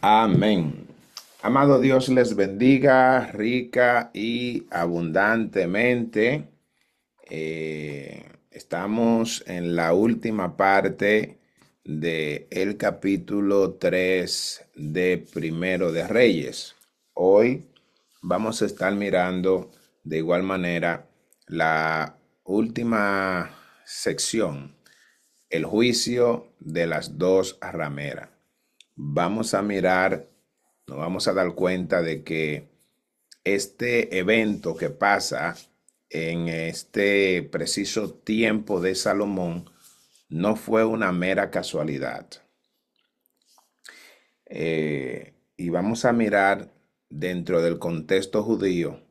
Amén. Amado Dios les bendiga rica y abundantemente. Estamos en la última parte del capítulo 3 de Primero de Reyes. Hoy vamos a estar mirando de igual manera la última sección, el juicio de las dos rameras. Vamos a mirar, nos vamos a dar cuenta de que este evento que pasa en este preciso tiempo de Salomón no fue una mera casualidad. Y vamos a mirar dentro del contexto judío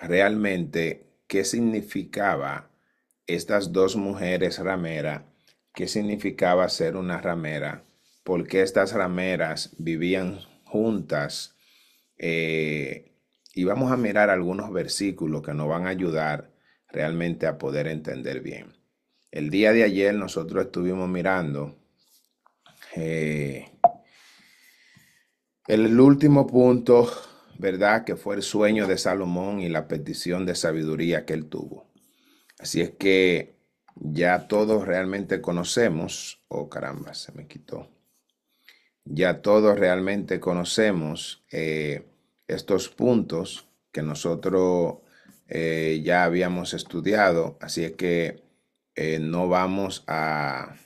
realmente qué significaba estas dos mujeres rameras, qué significaba ser una ramera, por qué estas rameras vivían juntas. eh, y vamos a mirar algunos versículos que nos van a ayudar realmente a poder entender bien. El día de ayer nosotros estuvimos mirando eh, el último punto, ¿verdad? Que fue el sueño de Salomón y la petición de sabiduría que él tuvo. Así es que ya todos realmente conocemos, oh caramba, se me quitó. Ya todos realmente conocemos estos puntos que nosotros ya habíamos estudiado, así es que no vamos a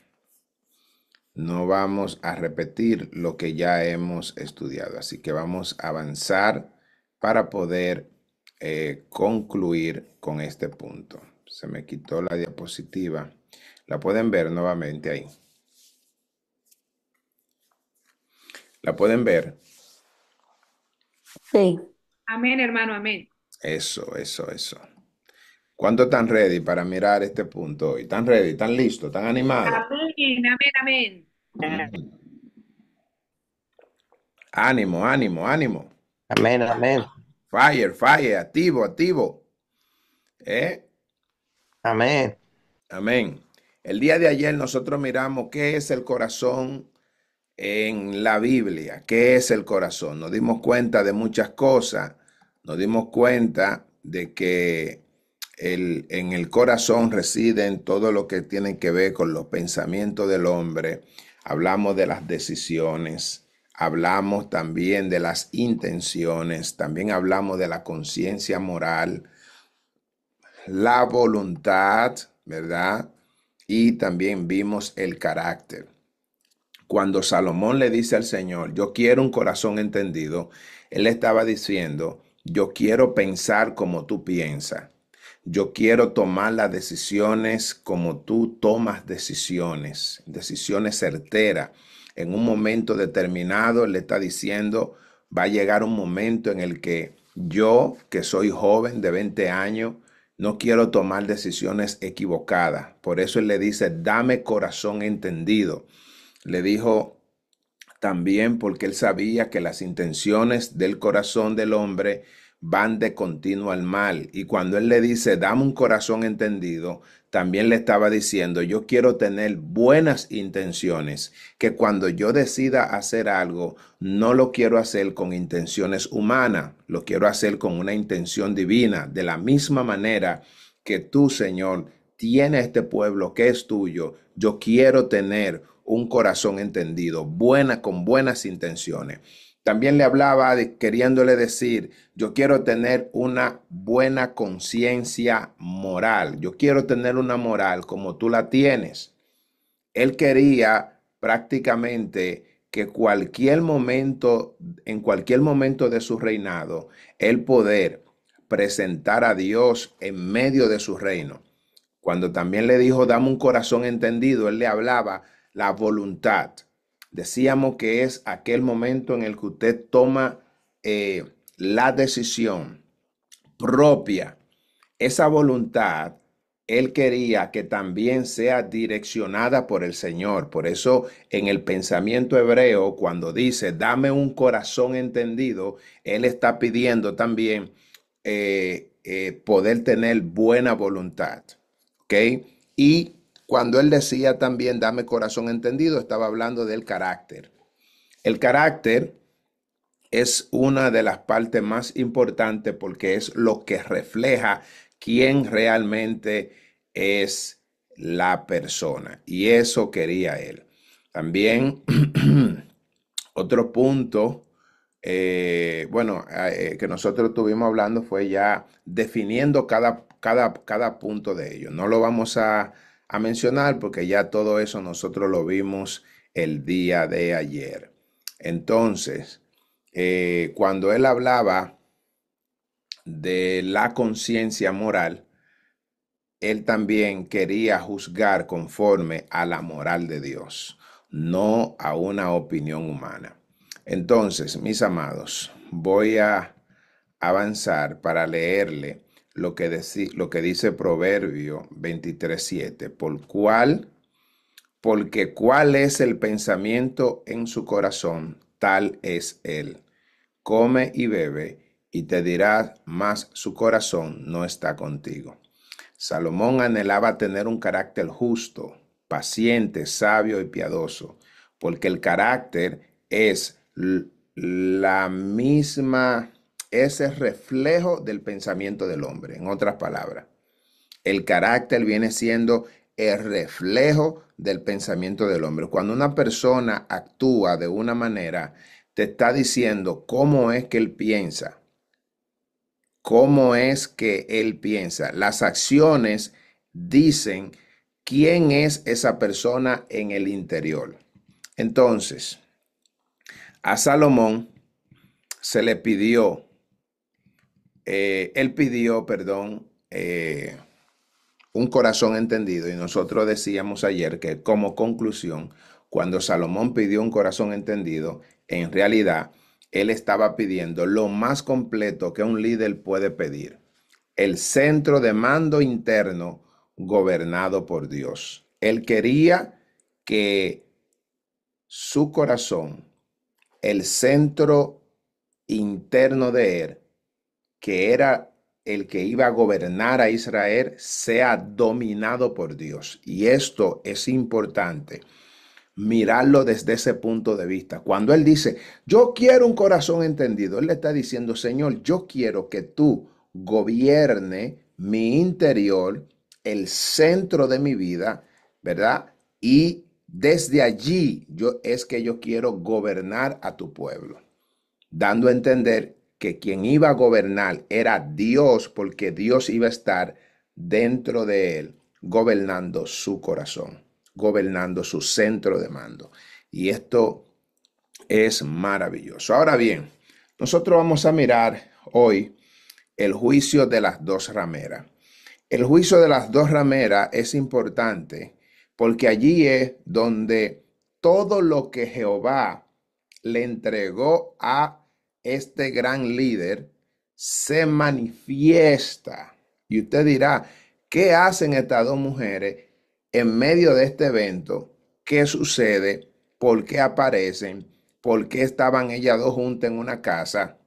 repetir lo que ya hemos estudiado, así que vamos a avanzar para poder concluir con este punto. Se me quitó la diapositiva. La pueden ver nuevamente ahí. La pueden ver. Sí. Amén, hermano, amén. Eso. ¿Cuántos están ready para mirar este punto hoy? ¿Están ready? ¿Están listos? ¿Están animados? Amén, amén, amén. Ujú. Ánimo, ánimo, ánimo. Amén, amén, Fire, fire, activo, activo. ¿Eh? amén. Amén. El día de ayer nosotros miramos qué es el corazón en la Biblia. ¿Qué es el corazón? Nos dimos cuenta de muchas cosas. Nos dimos cuenta de que en el corazón residen todo lo que tiene que ver con los pensamientos del hombre. Hablamos de las decisiones. Hablamos también de las intenciones. También hablamos de la conciencia moral, la voluntad, ¿verdad? Y también vimos el carácter. Cuando Salomón le dice al Señor, yo quiero un corazón entendido, él estaba diciendo, yo quiero pensar como tú piensas. Yo quiero tomar las decisiones como tú tomas decisiones, decisiones certeras. En un momento determinado, él le está diciendo, va a llegar un momento en el que yo, que soy joven de 20 años, no quiero tomar decisiones equivocadas. Por eso él le dice, dame corazón entendido. Le dijo también porque él sabía que las intenciones del corazón del hombre van de continuo al mal. Y cuando él le dice, dame un corazón entendido, también le estaba diciendo, yo quiero tener buenas intenciones, que cuando yo decida hacer algo, no lo quiero hacer con intenciones humanas, lo quiero hacer con una intención divina, de la misma manera que tú, Señor, tienes este pueblo que es tuyo. Yo quiero tener un corazón entendido, con buenas intenciones. También le hablaba queriéndole decir, yo quiero tener una buena conciencia moral. Yo quiero tener una moral como tú la tienes. Él quería prácticamente que en cualquier momento de su reinado, él poder presentar a Dios en medio de su reino. Cuando también le dijo, dame un corazón entendido, él le hablaba la voluntad. Decíamos que es aquel momento en el que usted toma la decisión propia. Esa voluntad, él quería que también sea direccionada por el Señor. Por eso en el pensamiento hebreo, cuando dice, dame un corazón entendido, él está pidiendo también poder tener buena voluntad. ¿Ok? Y cuando él decía también, dame corazón entendido, estaba hablando del carácter. El carácter es una de las partes más importantes porque es lo que refleja quién realmente es la persona. Y eso quería él. También otro punto, que nosotros estuvimos hablando fue ya definiendo cada punto de ello. No lo vamos a mencionar porque ya todo eso nosotros lo vimos el día de ayer. Entonces, cuando él hablaba de la conciencia moral, él también quería juzgar conforme a la moral de Dios, no a una opinión humana. Entonces, mis amados, voy a avanzar para leerle lo que dice Proverbio 23:7, porque cuál es el pensamiento en su corazón, tal es él. Come y bebe, y te dirá, mas su corazón no está contigo. Salomón anhelaba tener un carácter justo, paciente, sabio y piadoso, porque el carácter es la misma, es el reflejo del pensamiento del hombre. En otras palabras, el carácter viene siendo el reflejo del pensamiento del hombre. Cuando una persona actúa de una manera, te está diciendo cómo es que él piensa. ¿Cómo es que él piensa? Las acciones dicen quién es esa persona en el interior. Entonces, a Salomón se le pidió, él pidió, perdón, un corazón entendido. Y nosotros decíamos ayer que como conclusión, cuando Salomón pidió un corazón entendido, en realidad él estaba pidiendo lo más completo que un líder puede pedir: el centro de mando interno gobernado por Dios. Él quería que su corazón, el centro interno de él, que era el que iba a gobernar a Israel, sea dominado por Dios. Y esto es importante, mirarlo desde ese punto de vista. Cuando él dice, yo quiero un corazón entendido, él le está diciendo, Señor, yo quiero que tú gobierne mi interior, el centro de mi vida, ¿verdad? Y desde allí es que yo quiero gobernar a tu pueblo, dando a entender que quien iba a gobernar era Dios, porque Dios iba a estar dentro de él, gobernando su corazón, gobernando su centro de mando. Y esto es maravilloso. Ahora bien, nosotros vamos a mirar hoy el juicio de las dos rameras. El juicio de las dos rameras es importante porque allí es donde todo lo que Jehová le entregó a este gran líder se manifiesta. Y usted dirá, ¿qué hacen estas dos mujeres en medio de este evento? ¿Qué sucede? ¿Por qué aparecen? ¿Por qué estaban ellas dos juntas en una casa?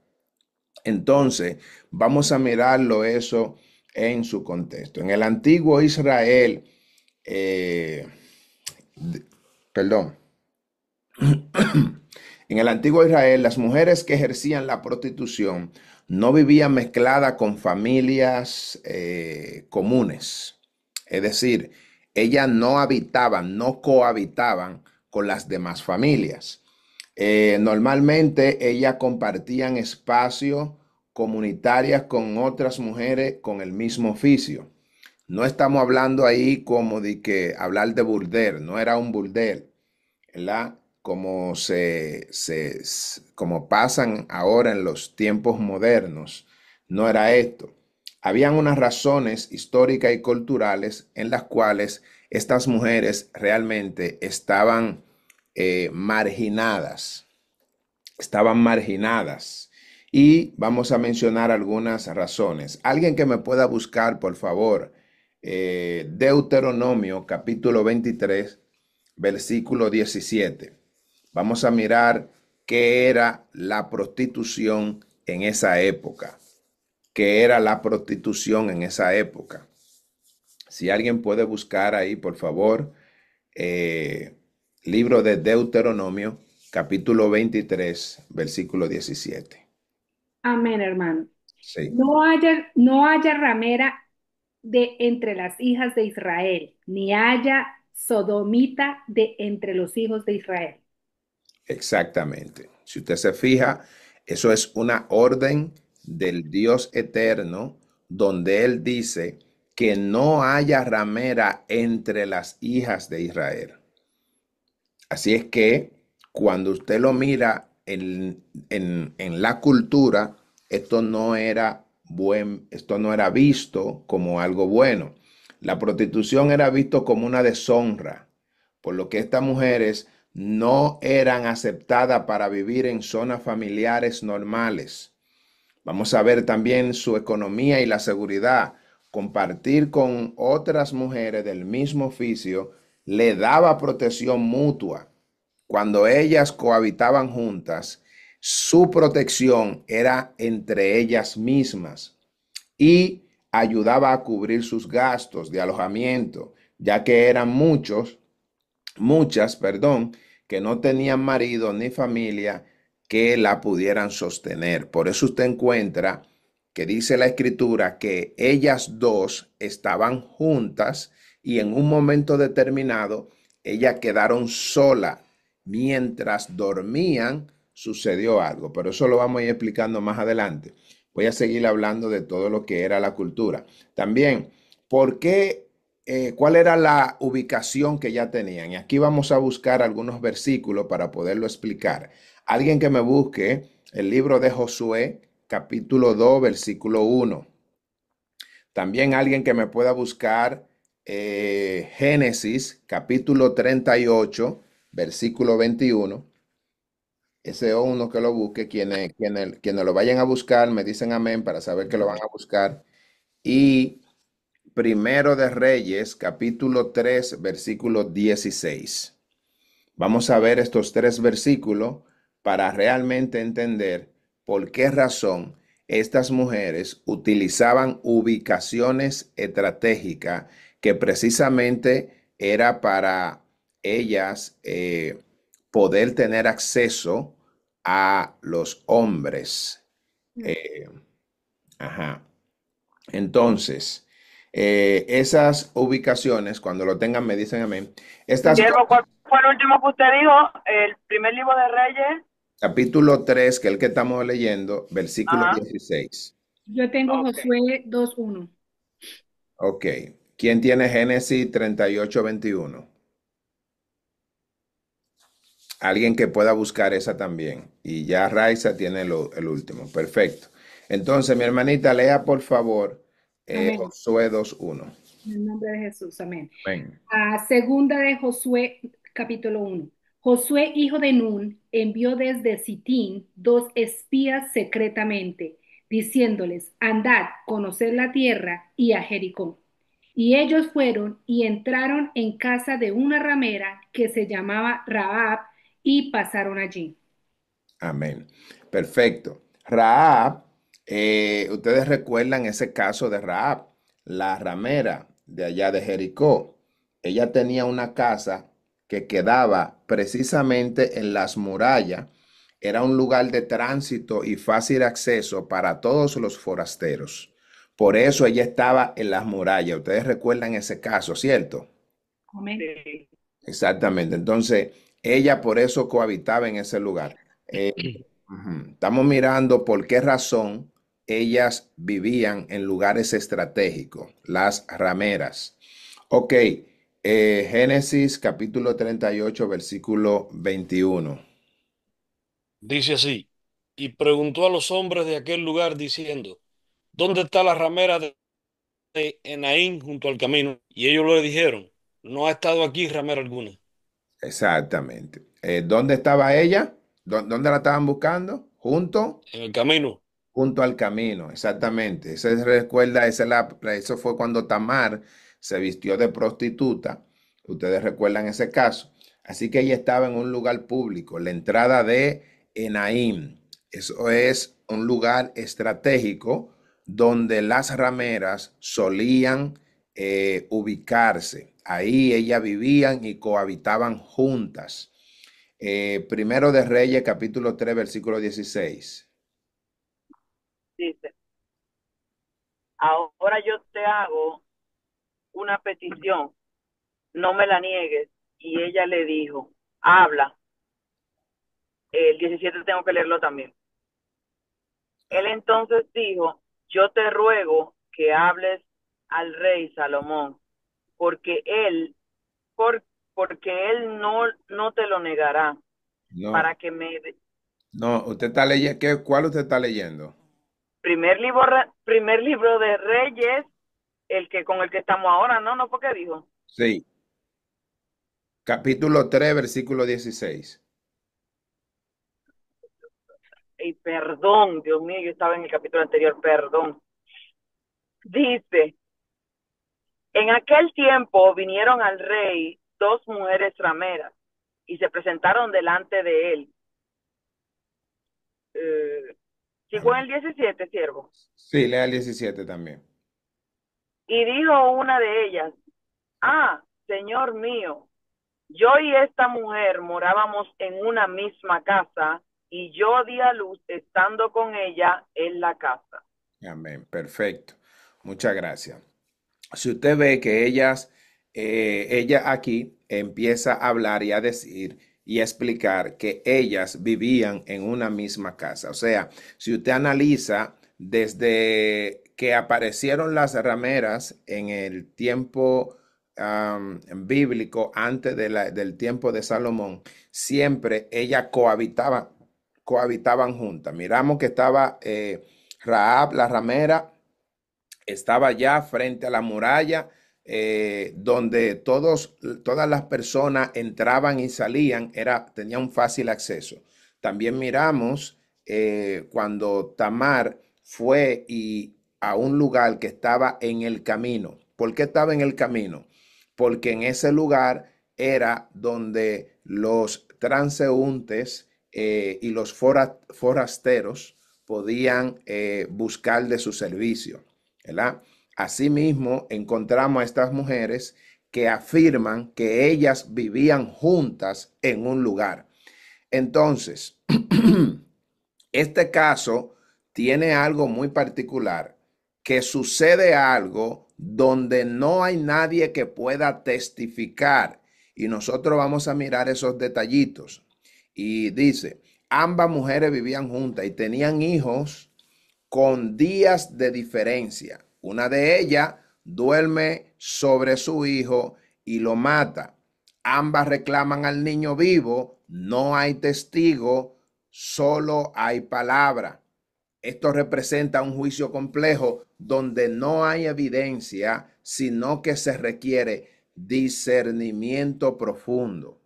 Entonces, vamos a mirarlo eso en su contexto. En el antiguo Israel, eh, perdón, en el antiguo Israel, las mujeres que ejercían la prostitución no vivían mezcladas con familias comunes. Es decir, ellas no habitaban, no cohabitaban con las demás familias. Normalmente ellas compartían espacios comunitarias con otras mujeres con el mismo oficio. No estamos hablando ahí como de que hablar de burdel, no era un burdel, ¿verdad? Como pasan ahora en los tiempos modernos, no era esto. Habían unas razones históricas y culturales en las cuales estas mujeres realmente marginadas, estaban marginadas. Y vamos a mencionar algunas razones. Alguien que me pueda buscar, por favor, Deuteronomio capítulo 23, versículo 17. Vamos a mirar qué era la prostitución en esa época. ¿Qué era la prostitución en esa época? Si alguien puede buscar ahí, por favor, libro de Deuteronomio, capítulo 23, versículo 17. Amén, hermano. Sí, No haya ramera de entre las hijas de Israel, ni haya sodomita de entre los hijos de Israel. exactamente. Si usted se fija, eso es una orden del Dios eterno donde Él dice que no haya ramera entre las hijas de Israel. Así es que cuando usted lo mira en la cultura, esto no era visto como algo bueno. La prostitución era visto como una deshonra, por lo que estas mujeres no eran aceptadas para vivir en zonas familiares normales. Vamos a ver también su economía y la seguridad. Compartir con otras mujeres del mismo oficio le daba protección mutua. Cuando ellas cohabitaban juntas, su protección era entre ellas mismas y ayudaba a cubrir sus gastos de alojamiento, ya que eran muchas, perdón, que no tenían marido ni familia que la pudieran sostener. Por eso usted encuentra que dice la escritura que ellas dos estaban juntas y en un momento determinado ellas quedaron solas. Mientras dormían sucedió algo, pero eso lo vamos a ir explicando más adelante. Voy a seguir hablando de todo lo que era la cultura. También, ¿por qué cuál era la ubicación que ya tenían? Y aquí vamos a buscar algunos versículos para poderlo explicar. Alguien que me busque el libro de Josué, capítulo 2, versículo 1. También alguien que me pueda buscar Génesis, capítulo 38, versículo 21. Ese o uno que lo busque, quienes lo vayan a buscar, me dicen amén para saber que lo van a buscar. Y Primero de Reyes, capítulo 3, versículo 16. Vamos a ver estos tres versículos para realmente entender por qué razón estas mujeres utilizaban ubicaciones estratégicas que precisamente era para ellas poder tener acceso a los hombres. Eh, ajá. Entonces, esas ubicaciones, cuando lo tengan, me dicen amén. Estas Siervo, cosas, ¿cuál fue el último que usted dijo? El primer libro de Reyes. capítulo 3 que es el que estamos leyendo, versículo Ajá. 16. Yo tengo Ok. Josué 2:1. Ok. ¿Quién tiene Génesis 38, 21? Alguien que pueda buscar esa también. Y ya Raiza tiene el último. Perfecto. Entonces, mi hermanita, lea por favor Amén. Josué 2:1. En el nombre de Jesús. Amén. Amén. Segunda de Josué, capítulo 1. Josué, hijo de Nun, envió desde Sitín dos espías secretamente, diciéndoles, andad, conoced la tierra y a Jericó. Y ellos fueron y entraron en casa de una ramera que se llamaba Rahab y pasaron allí. Amén. Perfecto. Rahab, ustedes recuerdan ese caso de Rahab, la ramera de allá de Jericó. Ella tenía una casa que quedaba precisamente en las murallas. Era un lugar de tránsito y fácil acceso para todos los forasteros. Por eso ella estaba en las murallas. Ustedes recuerdan ese caso, ¿cierto? Amén. Sí. Exactamente. Entonces, ella por eso cohabitaba en ese lugar. Eh, Estamos mirando por qué razón ellas vivían en lugares estratégicos, las rameras. Ok, Génesis capítulo 38, versículo 21. Dice así, y preguntó a los hombres de aquel lugar diciendo, ¿dónde está la ramera de Enaín junto al camino? Y ellos le dijeron, no ha estado aquí ramera alguna. Exactamente. ¿Dónde estaba ella? ¿Dónde la estaban buscando? En el camino. Junto al camino, exactamente. Eso fue cuando Tamar se vistió de prostituta. Ustedes recuerdan ese caso. Así que ella estaba en un lugar público, la entrada de Enaim. Eso es un lugar estratégico donde las rameras solían ubicarse. Ahí ellas vivían y cohabitaban juntas. Primero de Reyes, capítulo 3, versículo 16. Dice, ahora yo te hago una petición, no me la niegues. Y ella le dijo, habla. El 17 tengo que leerlo también. Él entonces dijo, yo te ruego que hables al rey Salomón, porque él, por, porque él no te lo negará, No, para que me... no, usted está leyendo, ¿cuál usted está leyendo? Primer libro de Reyes, el que con el que estamos ahora, ¿no? ¿No fue que dijo? Sí, capítulo 3, versículo 16. Y perdón, Dios mío, yo estaba en el capítulo anterior, perdón. Dice, en aquel tiempo vinieron al rey dos mujeres rameras y se presentaron delante de él. ¿Sigo en Amén. el 17, siervo? Sí, lea el 17 también. Y dijo una de ellas, ah, señor mío, yo y esta mujer morábamos en una misma casa y yo di a luz estando con ella en la casa. Amén, perfecto. Muchas gracias. Si usted ve que ella aquí empieza a hablar y a decir y a explicar que ellas vivían en una misma casa. O sea, si usted analiza desde que aparecieron las rameras en el tiempo bíblico, antes del tiempo de Salomón, siempre ellas cohabitaban juntas. Miramos que estaba Rahab, la ramera, estaba ya frente a la muralla, donde todas las personas entraban y salían, tenía un fácil acceso. También miramos cuando Tamar fue a un lugar que estaba en el camino. ¿Por qué estaba en el camino? Porque en ese lugar era donde los transeúntes y los forasteros podían buscar de su servicio, ¿verdad? Asimismo, encontramos a estas mujeres que afirman que ellas vivían juntas en un lugar. Entonces, este caso tiene algo muy particular, que sucede algo donde no hay nadie que pueda testificar. Y nosotros vamos a mirar esos detallitos. Y dice, ambas mujeres vivían juntas y tenían hijos con días de diferencia. Una de ellas duerme sobre su hijo y lo mata. Ambas reclaman al niño vivo, no hay testigo, solo hay palabra. Esto representa un juicio complejo donde no hay evidencia, sino que se requiere discernimiento profundo.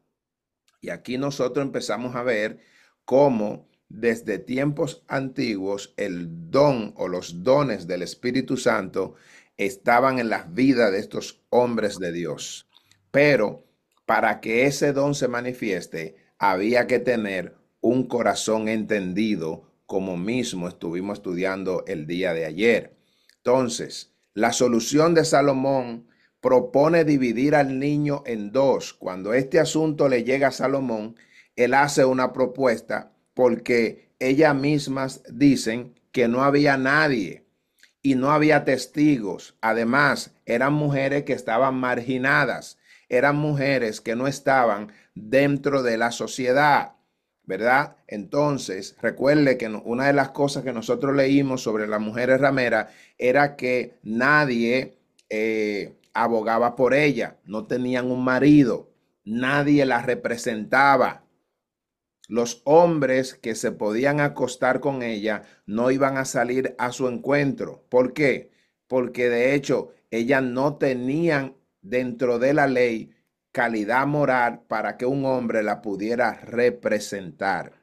Y aquí nosotros empezamos a ver cómo desde tiempos antiguos el don o los dones del Espíritu Santo estaban en las vidas de estos hombres de Dios. Pero para que ese don se manifieste, había que tener un corazón entendido, como mismo estuvimos estudiando el día de ayer. Entonces, la solución de Salomón propone dividir al niño en dos. Cuando este asunto le llega a Salomón, él hace una propuesta porque ellas mismas dicen que no había nadie y no había testigos. Además, eran mujeres que estaban marginadas, eran mujeres que no estaban dentro de la sociedad, ¿verdad? Entonces, recuerde que una de las cosas que nosotros leímos sobre las mujeres rameras era que nadie abogaba por ella, no tenían un marido, nadie la representaba. Los hombres que se podían acostar con ella no iban a salir a su encuentro. ¿Por qué? Porque de hecho ellas no tenían dentro de la ley calidad moral para que un hombre la pudiera representar.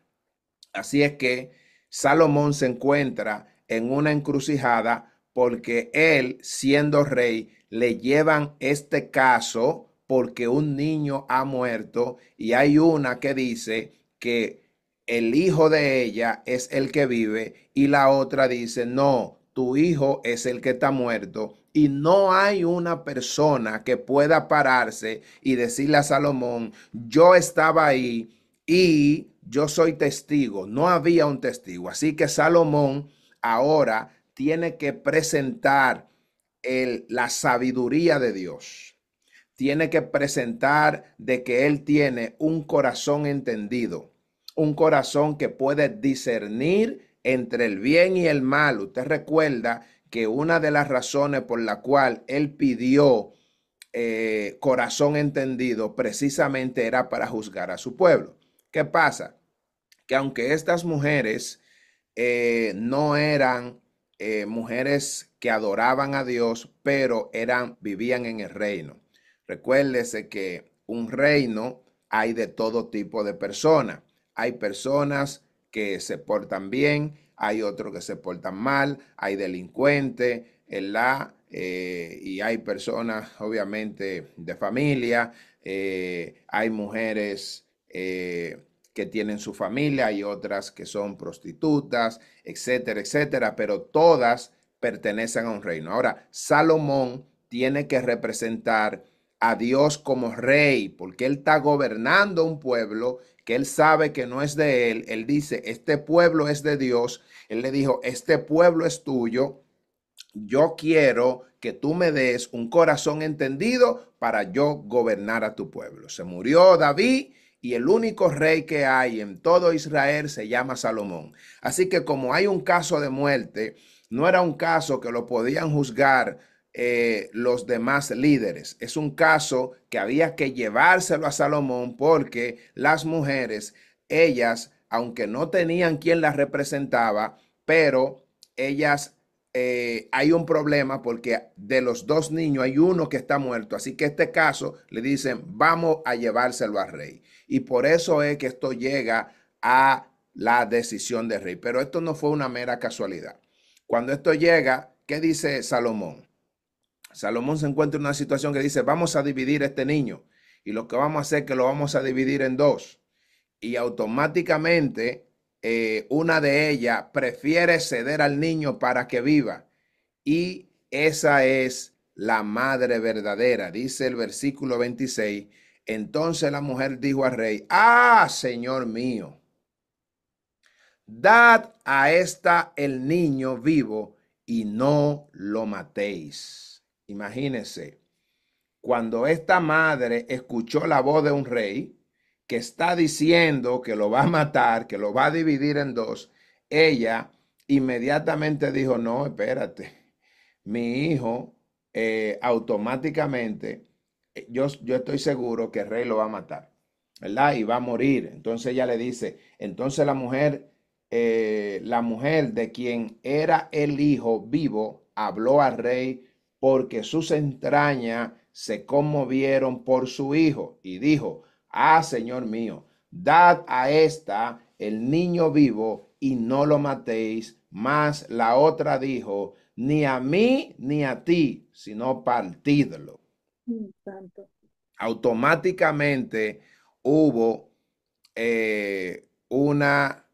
Así es que Salomón se encuentra en una encrucijada porque él, siendo rey, le llevan este caso porque un niño ha muerto y hay una que dice que el hijo de ella es el que vive y la otra dice, no, tu hijo es el que está muerto. Y no hay una persona que pueda pararse y decirle a Salomón, yo estaba ahí y yo soy testigo. No había un testigo. Así que Salomón ahora tiene que presentar la sabiduría de Dios. Tiene que presentar de que él tiene un corazón entendido, un corazón que puede discernir entre el bien y el mal. Usted recuerda que una de las razones por la cual él pidió corazón entendido precisamente era para juzgar a su pueblo. ¿Qué pasa? Que aunque estas mujeres no eran mujeres que adoraban a Dios, pero vivían en el reino. Recuérdese que un reino hay de todo tipo de personas. Hay personas que se portan bien, hay otros que se portan mal, hay delincuentes, y hay personas, obviamente, de familia, hay mujeres que tienen su familia, hay otras que son prostitutas, etcétera, etcétera, pero todas pertenecen a un reino. Ahora, Salomón tiene que representar a Dios como rey, porque él está gobernando un pueblo que él sabe que no es de él. Él dice, este pueblo es de Dios. Él le dijo, este pueblo es tuyo. Yo quiero que tú me des un corazón entendido para yo gobernar a tu pueblo. Se murió David y el único rey que hay en todo Israel se llama Salomón. Así que como hay un caso de muerte, no era un caso que lo podían juzgar los demás líderes. Es un caso que había que llevárselo a Salomón porque las mujeres, ellas, aunque no tenían quien las representaba, pero ellas hay un problema porque de los dos niños hay uno que está muerto. Así que este caso le dicen, vamos a llevárselo al rey. Y por eso es que esto llega a la decisión del rey. Pero esto no fue una mera casualidad. Cuando esto llega, ¿qué dice Salomón? Salomón se encuentra en una situación que dice, vamos a dividir este niño. Y lo que vamos a hacer es que lo vamos a dividir en dos. Y automáticamente una de ellas prefiere ceder al niño para que viva. Y esa es la madre verdadera. Dice el versículo 26. Entonces la mujer dijo al rey, ah, señor mío, dad a esta el niño vivo y no lo matéis. Imagínense, cuando esta madre escuchó la voz de un rey que está diciendo que lo va a matar, que lo va a dividir en dos, ella inmediatamente dijo, no, espérate, mi hijo automáticamente, yo estoy seguro que el rey lo va a matar, ¿verdad? Y va a morir. Entonces ella le dice, entonces la mujer de quien era el hijo vivo, habló al rey porque sus entrañas se conmovieron por su hijo y dijo, ah, señor mío, dad a esta el niño vivo y no lo matéis. Mas la otra dijo, ni a mí ni a ti, sino partidlo. Santo. Automáticamente hubo una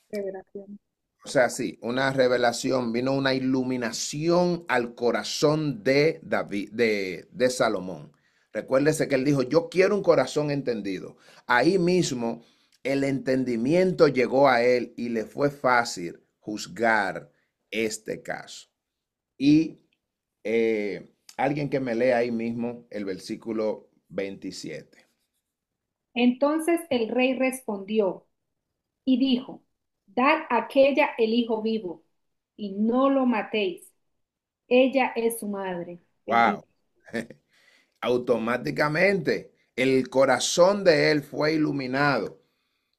Revelación. o sea, sí, una revelación, vino una iluminación al corazón de David, de Salomón. Recuérdese que él dijo, yo quiero un corazón entendido. Ahí mismo el entendimiento llegó a él y le fue fácil juzgar este caso. Y alguien que me lea ahí mismo el versículo 27. Entonces el rey respondió y dijo, dad a aquella el hijo vivo y no lo matéis. Ella es su madre. Wow. Bendito. Automáticamente el corazón de él fue iluminado.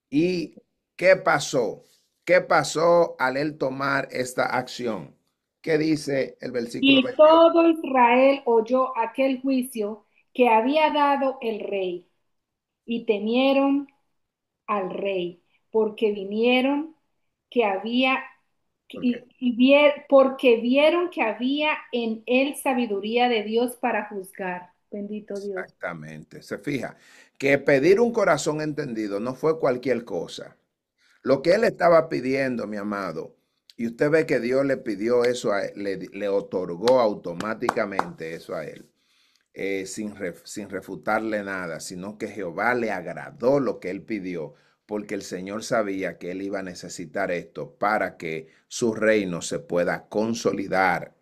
¿Y qué pasó? ¿Qué pasó al él tomar esta acción? ¿Qué dice el versículo Y 28? todo Israel oyó aquel juicio que había dado el rey y temieron al rey, porque vinieron que había Porque porque vieron que había en él sabiduría de Dios para juzgar. Bendito Dios. exactamente, se fija que pedir un corazón entendido no fue cualquier cosa. Lo que él estaba pidiendo, mi amado, y usted ve que Dios le pidió eso a él, le otorgó automáticamente eso a él. sin refutarle nada, sino que Jehová le agradó lo que él pidió, porque el Señor sabía que él iba a necesitar esto para que su reino se pueda consolidar,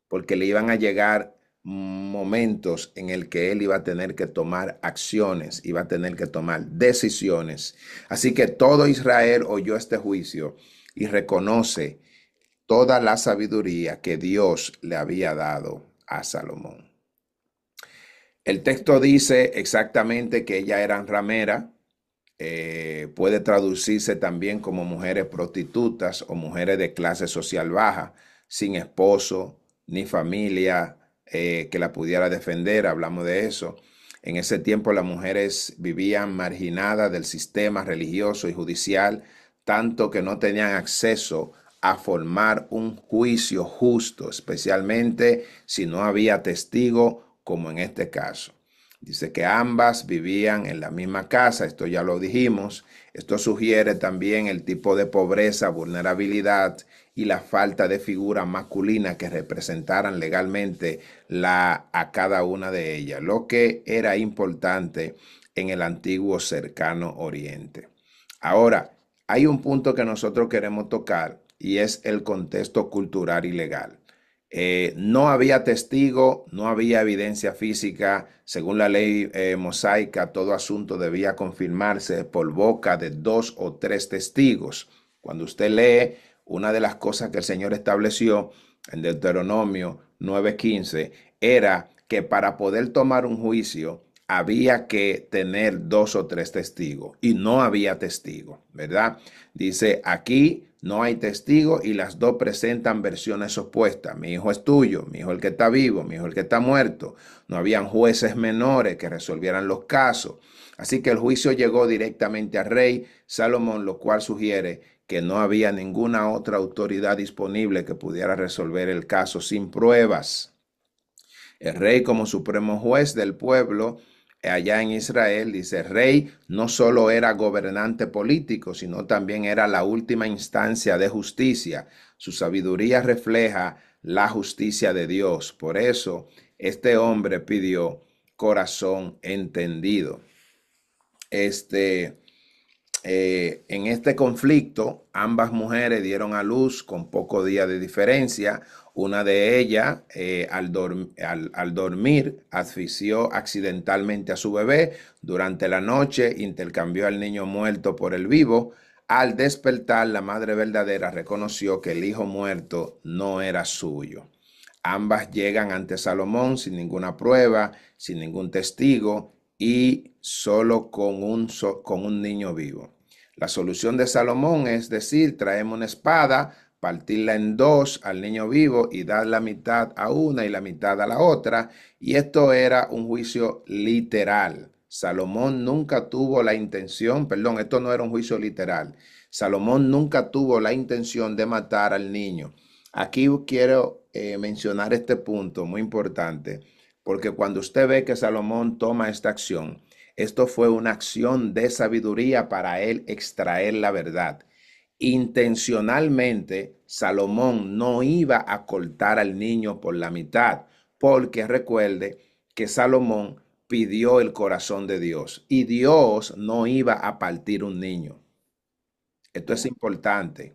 porque le iban a llegar momentos en el que él iba a tener que tomar acciones, iba a tener que tomar decisiones. Así que todo Israel oyó este juicio y reconoce toda la sabiduría que Dios le había dado a Salomón. El texto dice exactamente que ellas eran rameras, puede traducirse también como mujeres prostitutas o mujeres de clase social baja, sin esposo ni familia que la pudiera defender. Hablamos de eso. En ese tiempo las mujeres vivían marginadas del sistema religioso y judicial, tanto que no tenían acceso a formar un juicio justo, especialmente si no había testigo, como en este caso. Dice que ambas vivían en la misma casa, esto ya lo dijimos. Esto sugiere también el tipo de pobreza, vulnerabilidad y la falta de figura masculina que representaran legalmente a cada una de ellas, lo que era importante en el antiguo cercano oriente. Ahora, hay un punto que nosotros queremos tocar y es el contexto cultural y legal. No había testigo, no había evidencia física. Según la ley mosaica, todo asunto debía confirmarse por boca de 2 o 3 testigos. Cuando usted lee una de las cosas que el Señor estableció en Deuteronomio 9:15, era que para poder tomar un juicio había que tener 2 o 3 testigos y no había testigo, ¿verdad? Dice aquí no hay testigo y las dos presentan versiones opuestas. Mi hijo es tuyo, mi hijo el que está vivo, mi hijo el que está muerto. No habían jueces menores que resolvieran los casos. Así que el juicio llegó directamente al rey Salomón, lo cual sugiere que no había ninguna otra autoridad disponible que pudiera resolver el caso sin pruebas. El rey como supremo juez del pueblo allá en Israel, dice, el rey no solo era gobernante político, sino también era la última instancia de justicia. Su sabiduría refleja la justicia de Dios. Por eso, este hombre pidió corazón entendido. En este conflicto, ambas mujeres dieron a luz con pocos días de diferencia. Una de ellas, al dormir, asfixió accidentalmente a su bebé. Durante la noche, intercambió al niño muerto por el vivo. Al despertar, la madre verdadera reconoció que el hijo muerto no era suyo. Ambas llegan ante Salomón sin ninguna prueba, sin ningún testigo y solo con un niño vivo. La solución de Salomón es decir, traemos una espada, partirla en dos al niño vivo y dar la mitad a una y la mitad a la otra. Y esto era un juicio literal. Salomón nunca tuvo la intención, perdón, esto no era un juicio literal. Salomón nunca tuvo la intención de matar al niño. Aquí quiero mencionar este punto muy importante, porque cuando usted ve que Salomón toma esta acción, esto fue una acción de sabiduría para él extraer la verdad. Intencionalmente, Salomón no iba a cortar al niño por la mitad, porque recuerde que Salomón pidió el corazón de Dios y Dios no iba a partir un niño. Esto es importante.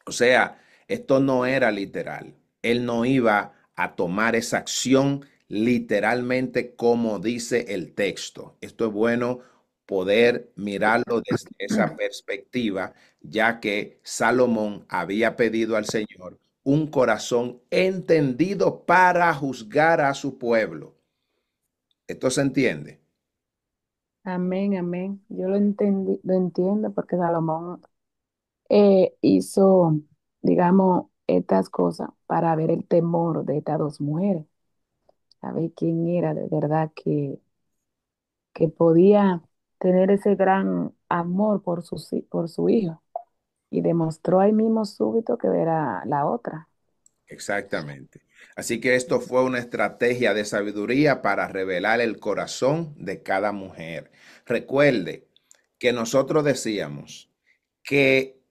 O sea, esto no era literal. Él no iba a tomar esa acción literalmente como dice el texto. Esto es bueno poder mirarlo desde esa perspectiva, ya que Salomón había pedido al Señor un corazón entendido para juzgar a su pueblo. ¿Esto se entiende? Amén, amén. Yo lo entendí, lo entiendo porque Salomón hizo, digamos, estas cosas para ver el temor de estas dos mujeres, a ver quién era de verdad que podía tener ese gran amor por por su hijo. Y demostró ahí mismo súbito que era la otra. Exactamente. Así que esto fue una estrategia de sabiduría para revelar el corazón de cada mujer. Recuerde que nosotros decíamos que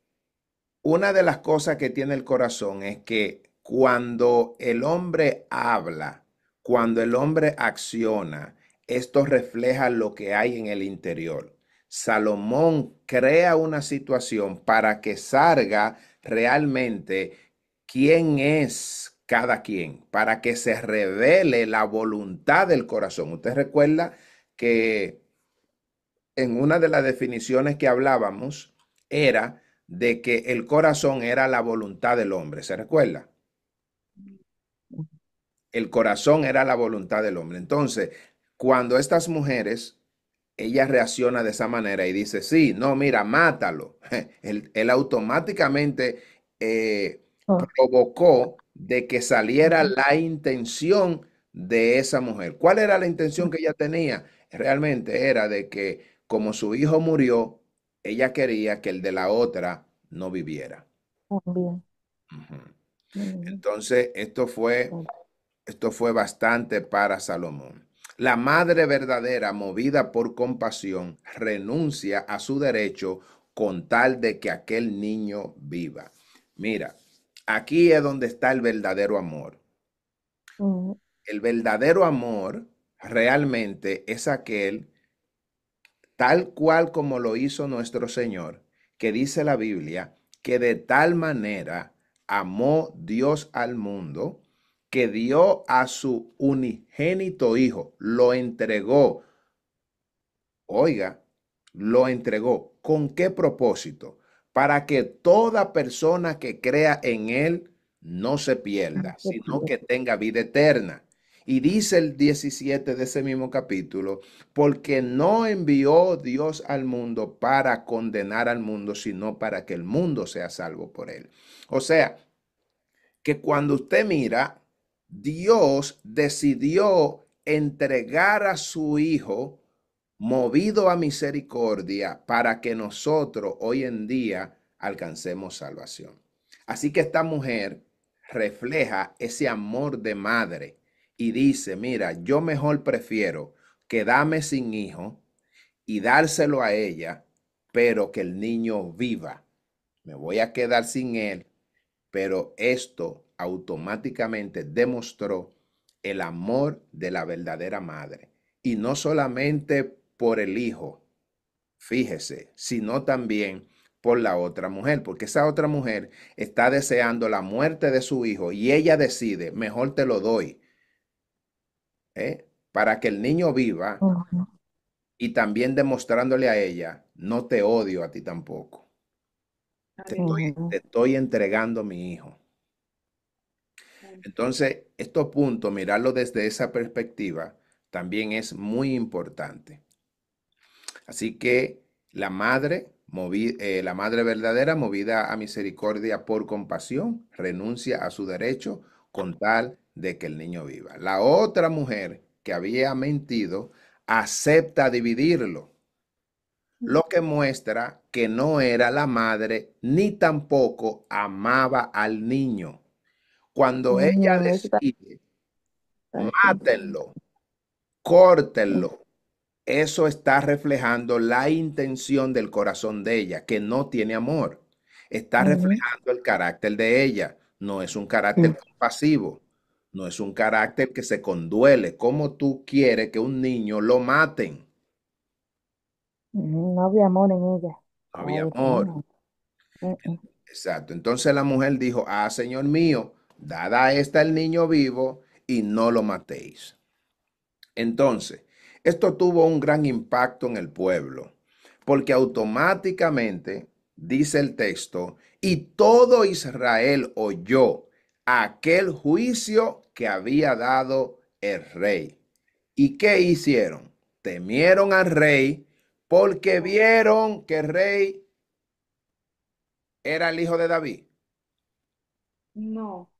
una de las cosas que tiene el corazón es que cuando el hombre habla Cuando el hombre acciona, esto refleja lo que hay en el interior. Salomón crea una situación para que salga realmente quién es cada quien, para que se revele la voluntad del corazón. Usted recuerda que en una de las definiciones que hablábamos era de que el corazón era la voluntad del hombre. ¿Se recuerda? El corazón era la voluntad del hombre. Entonces, cuando estas mujeres, ella reacciona de esa manera y dice, sí, no, mira, mátalo. Él automáticamente Oh, provocó de que saliera ujú, la intención de esa mujer. ¿Cuál era la intención que ella tenía? Realmente era de que como su hijo murió, ella quería que el de la otra no viviera. también. Ujú. Ujú, Entonces, esto fue bastante para Salomón. La madre verdadera, movida por compasión, renuncia a su derecho con tal de que aquel niño viva. Mira, aquí es donde está el verdadero amor. ujú, El verdadero amor realmente es aquel, tal cual como lo hizo nuestro Señor, que dice la Biblia, que de tal manera amó Dios al mundo, que dio a su unigénito Hijo, lo entregó, oiga, lo entregó. ¿Con qué propósito? Para que toda persona que crea en Él no se pierda, qué sino que tierno. tenga vida eterna. Y dice el 17 de ese mismo capítulo, porque no envió Dios al mundo para condenar al mundo, sino para que el mundo sea salvo por él. O sea, que cuando usted mira, Dios decidió entregar a su Hijo movido a misericordia para que nosotros hoy en día alcancemos salvación. Así que esta mujer refleja ese amor de madre y dice, mira, yo mejor prefiero quedarme sin hijo y dárselo a ella, pero que el niño viva. Me voy a quedar sin él, pero esto automáticamente demostró el amor de la verdadera madre. Y no solamente por el hijo, fíjese, sino también por la otra mujer, porque esa otra mujer está deseando la muerte de su hijo y ella decide, mejor te lo doy, para que el niño viva Ujú, y también demostrándole a ella, no te odio a ti tampoco, ujú, te estoy entregando mi hijo. Entonces, estos puntos, mirarlo desde esa perspectiva, también es muy importante. Así que la madre verdadera, movida a misericordia por compasión, renuncia a su derecho con tal de que el niño viva. La otra mujer que había mentido acepta dividirlo, lo que muestra que no era la madre ni tampoco amaba al niño. Cuando ella ujú, eso decide está mátenlo, interesante. córtenlo. Eso está reflejando la intención del corazón de ella, que no tiene amor. Está Ujú, reflejando el carácter de ella. No es un carácter ujú, compasivo. No es un carácter que se conduele. ¿Cómo tú quieres que un niño lo maten? ujú, no había amor en ella. No Para había eso, no, amor. no. Ujú, Exacto. Entonces la mujer dijo, ah, Señor mío, dada esta el niño vivo y no lo matéis. Entonces, esto tuvo un gran impacto en el pueblo, porque automáticamente, dice el texto, y todo Israel oyó aquel juicio que había dado el rey. ¿Y qué hicieron? Temieron al rey porque vieron que el rey era el hijo de David. No,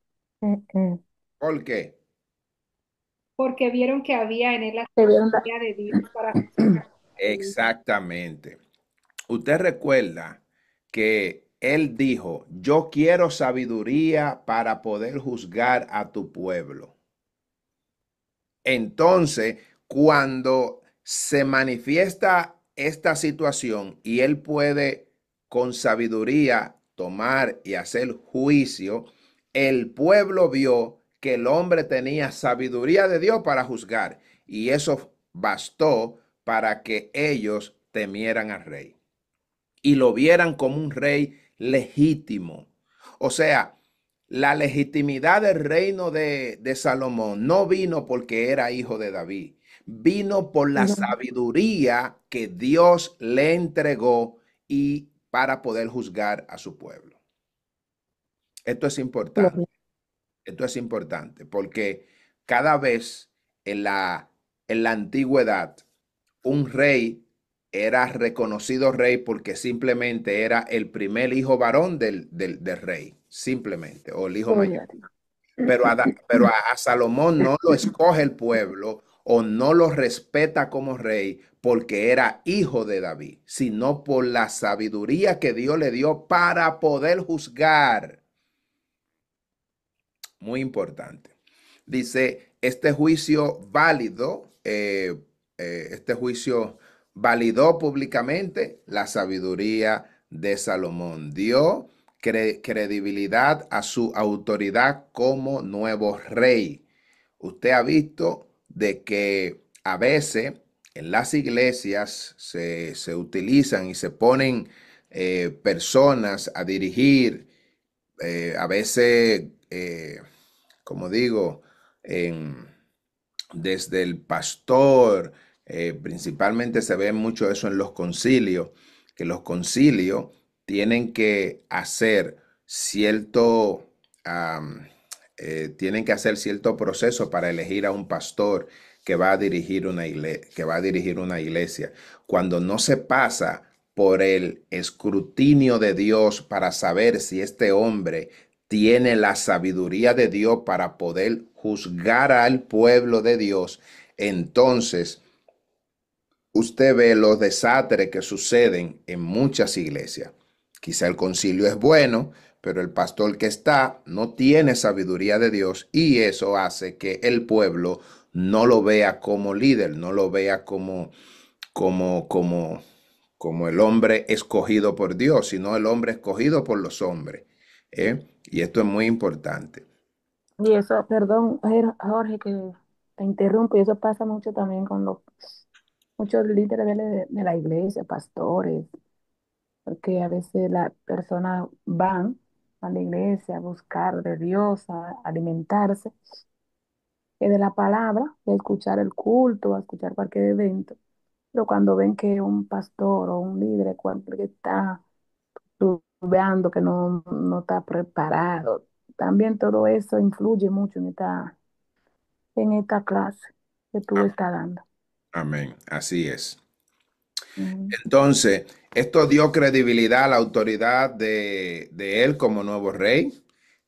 ujú. ¿Por qué? porque vieron que había en él la Se vieron sabiduría de Dios para juzgar el hijo. Exactamente. Usted recuerda que él dijo, yo quiero sabiduría para poder juzgar a tu pueblo. Entonces, cuando se manifiesta esta situación y él puede con sabiduría tomar y hacer juicio, el pueblo vio que el hombre tenía sabiduría de Dios para juzgar, y eso bastó para que ellos temieran al rey y lo vieran como un rey legítimo. O sea, la legitimidad del reino de Salomón no vino porque era hijo de David, vino por la No, sabiduría que Dios le entregó y para poder juzgar a su pueblo. Esto es importante. gloria. Esto es importante porque cada vez en la antigüedad un rey era reconocido rey porque simplemente era el primer hijo varón del rey, simplemente, o el hijo mayor. Gloria a Dios. Pero a Salomón no lo escoge el pueblo o no lo respeta como rey porque era hijo de David, sino por la sabiduría que Dios le dio para poder juzgar. Muy importante. Dice, este juicio validó públicamente la sabiduría de Salomón. Dio credibilidad a su autoridad como nuevo rey. Usted ha visto de que a veces en las iglesias se utilizan y se ponen personas a dirigir, a veces, como digo, en desde el pastor, principalmente se ve mucho eso en los concilios, que los concilios tienen que hacer cierto, tienen que hacer cierto proceso para elegir a un pastor que va a dirigir una iglesia. Cuando no se pasa por el escrutinio de Dios para saber si este hombre tiene la sabiduría de Dios para poder juzgar al pueblo de Dios, entonces usted ve los desastres que suceden en muchas iglesias. Quizá el concilio es bueno, pero el pastor que está no tiene sabiduría de Dios y eso hace que el pueblo no lo vea como líder, no lo vea como, como, como el hombre escogido por Dios, sino el hombre escogido por los hombres. Y esto es muy importante. Y eso, perdón, Jorge, que te interrumpo, y eso pasa mucho también con muchos líderes de la iglesia, pastores, porque a veces las personas van a la iglesia a buscar de Dios, a alimentarse de la palabra, a escuchar el culto, a escuchar cualquier evento, pero cuando ven que un pastor o un líder que está veando que no está preparado, también todo eso influye mucho en esta clase que tú estás dando. Amén. Así es. Mm. Entonces, esto dio credibilidad a la autoridad de él como nuevo rey.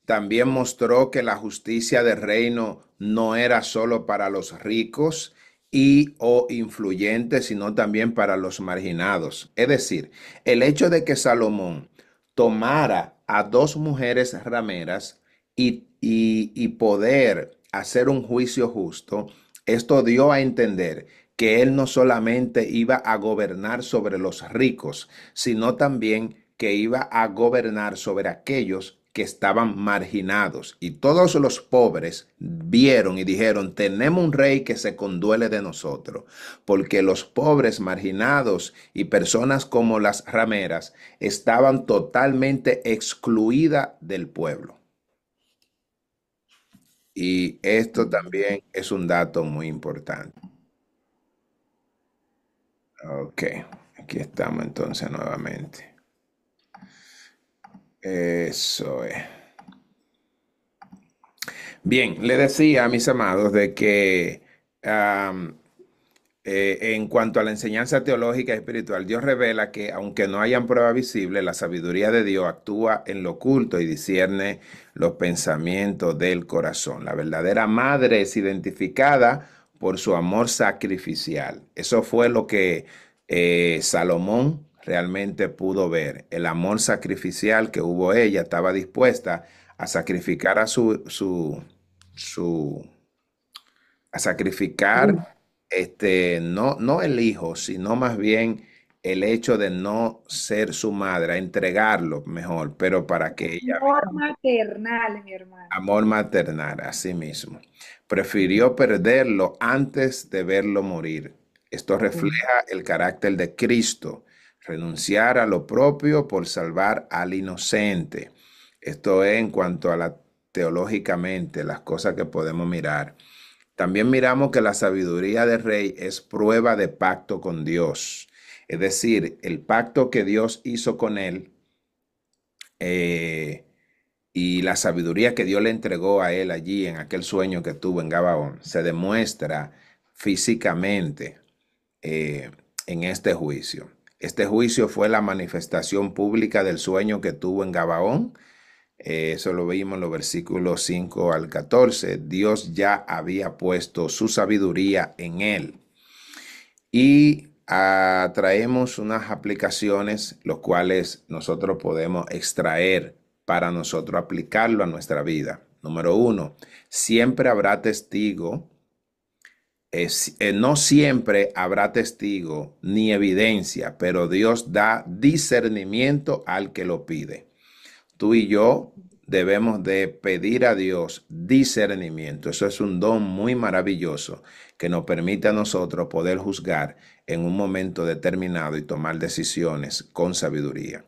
También mostró que la justicia del reino no era solo para los ricos y o influyentes, sino también para los marginados. Es decir, el hecho de que Salomón tomara a dos mujeres rameras y poder hacer un juicio justo, esto dio a entender que él no solamente iba a gobernar sobre los ricos, sino también que iba a gobernar sobre aquellos que estaban marginados. Y todos los pobres vieron y dijeron, tenemos un rey que se conduele de nosotros, porque los pobres marginados y personas como las rameras estaban totalmente excluidas del pueblo. Y esto también es un dato muy importante. Ok, aquí estamos entonces nuevamente. Eso es. Bien, le decía a mis amados de que en cuanto a la enseñanza teológica y espiritual, Dios revela que aunque no hayan prueba visible, la sabiduría de Dios actúa en lo oculto y discierne los pensamientos del corazón. La verdadera madre es identificada por su amor sacrificial. Eso fue lo que Salomón realmente pudo ver. El amor sacrificial que hubo ella, estaba dispuesta a sacrificar su a sacrificar no el hijo, sino más bien el hecho de no ser su madre, a entregarlo mejor, pero para que ella Amor maternal, mi hermano. amor maternal, así mismo. Prefirió perderlo antes de verlo morir. Esto refleja el carácter de Cristo, renunciar a lo propio por salvar al inocente. Esto es en cuanto a la teológicamente, las cosas que podemos mirar. También miramos que la sabiduría del rey es prueba de pacto con Dios. Es decir, el pacto que Dios hizo con él, eh, y la sabiduría que Dios le entregó a él allí en aquel sueño que tuvo en Gabaón se demuestra físicamente eh, en este juicio. Este juicio fue la manifestación pública del sueño que tuvo en Gabaón. Eso lo vimos en los versículos 5 al 14. Dios ya había puesto su sabiduría en él. Y traemos unas aplicaciones, los cuales nosotros podemos extraer para nosotros aplicarlo a nuestra vida. Número uno, siempre habrá testigo, no siempre habrá testigo ni evidencia, pero Dios da discernimiento al que lo pide. Tú y yo debemos de pedir a Dios discernimiento. Eso es un don muy maravilloso que nos permite a nosotros poder juzgar en un momento determinado y tomar decisiones con sabiduría.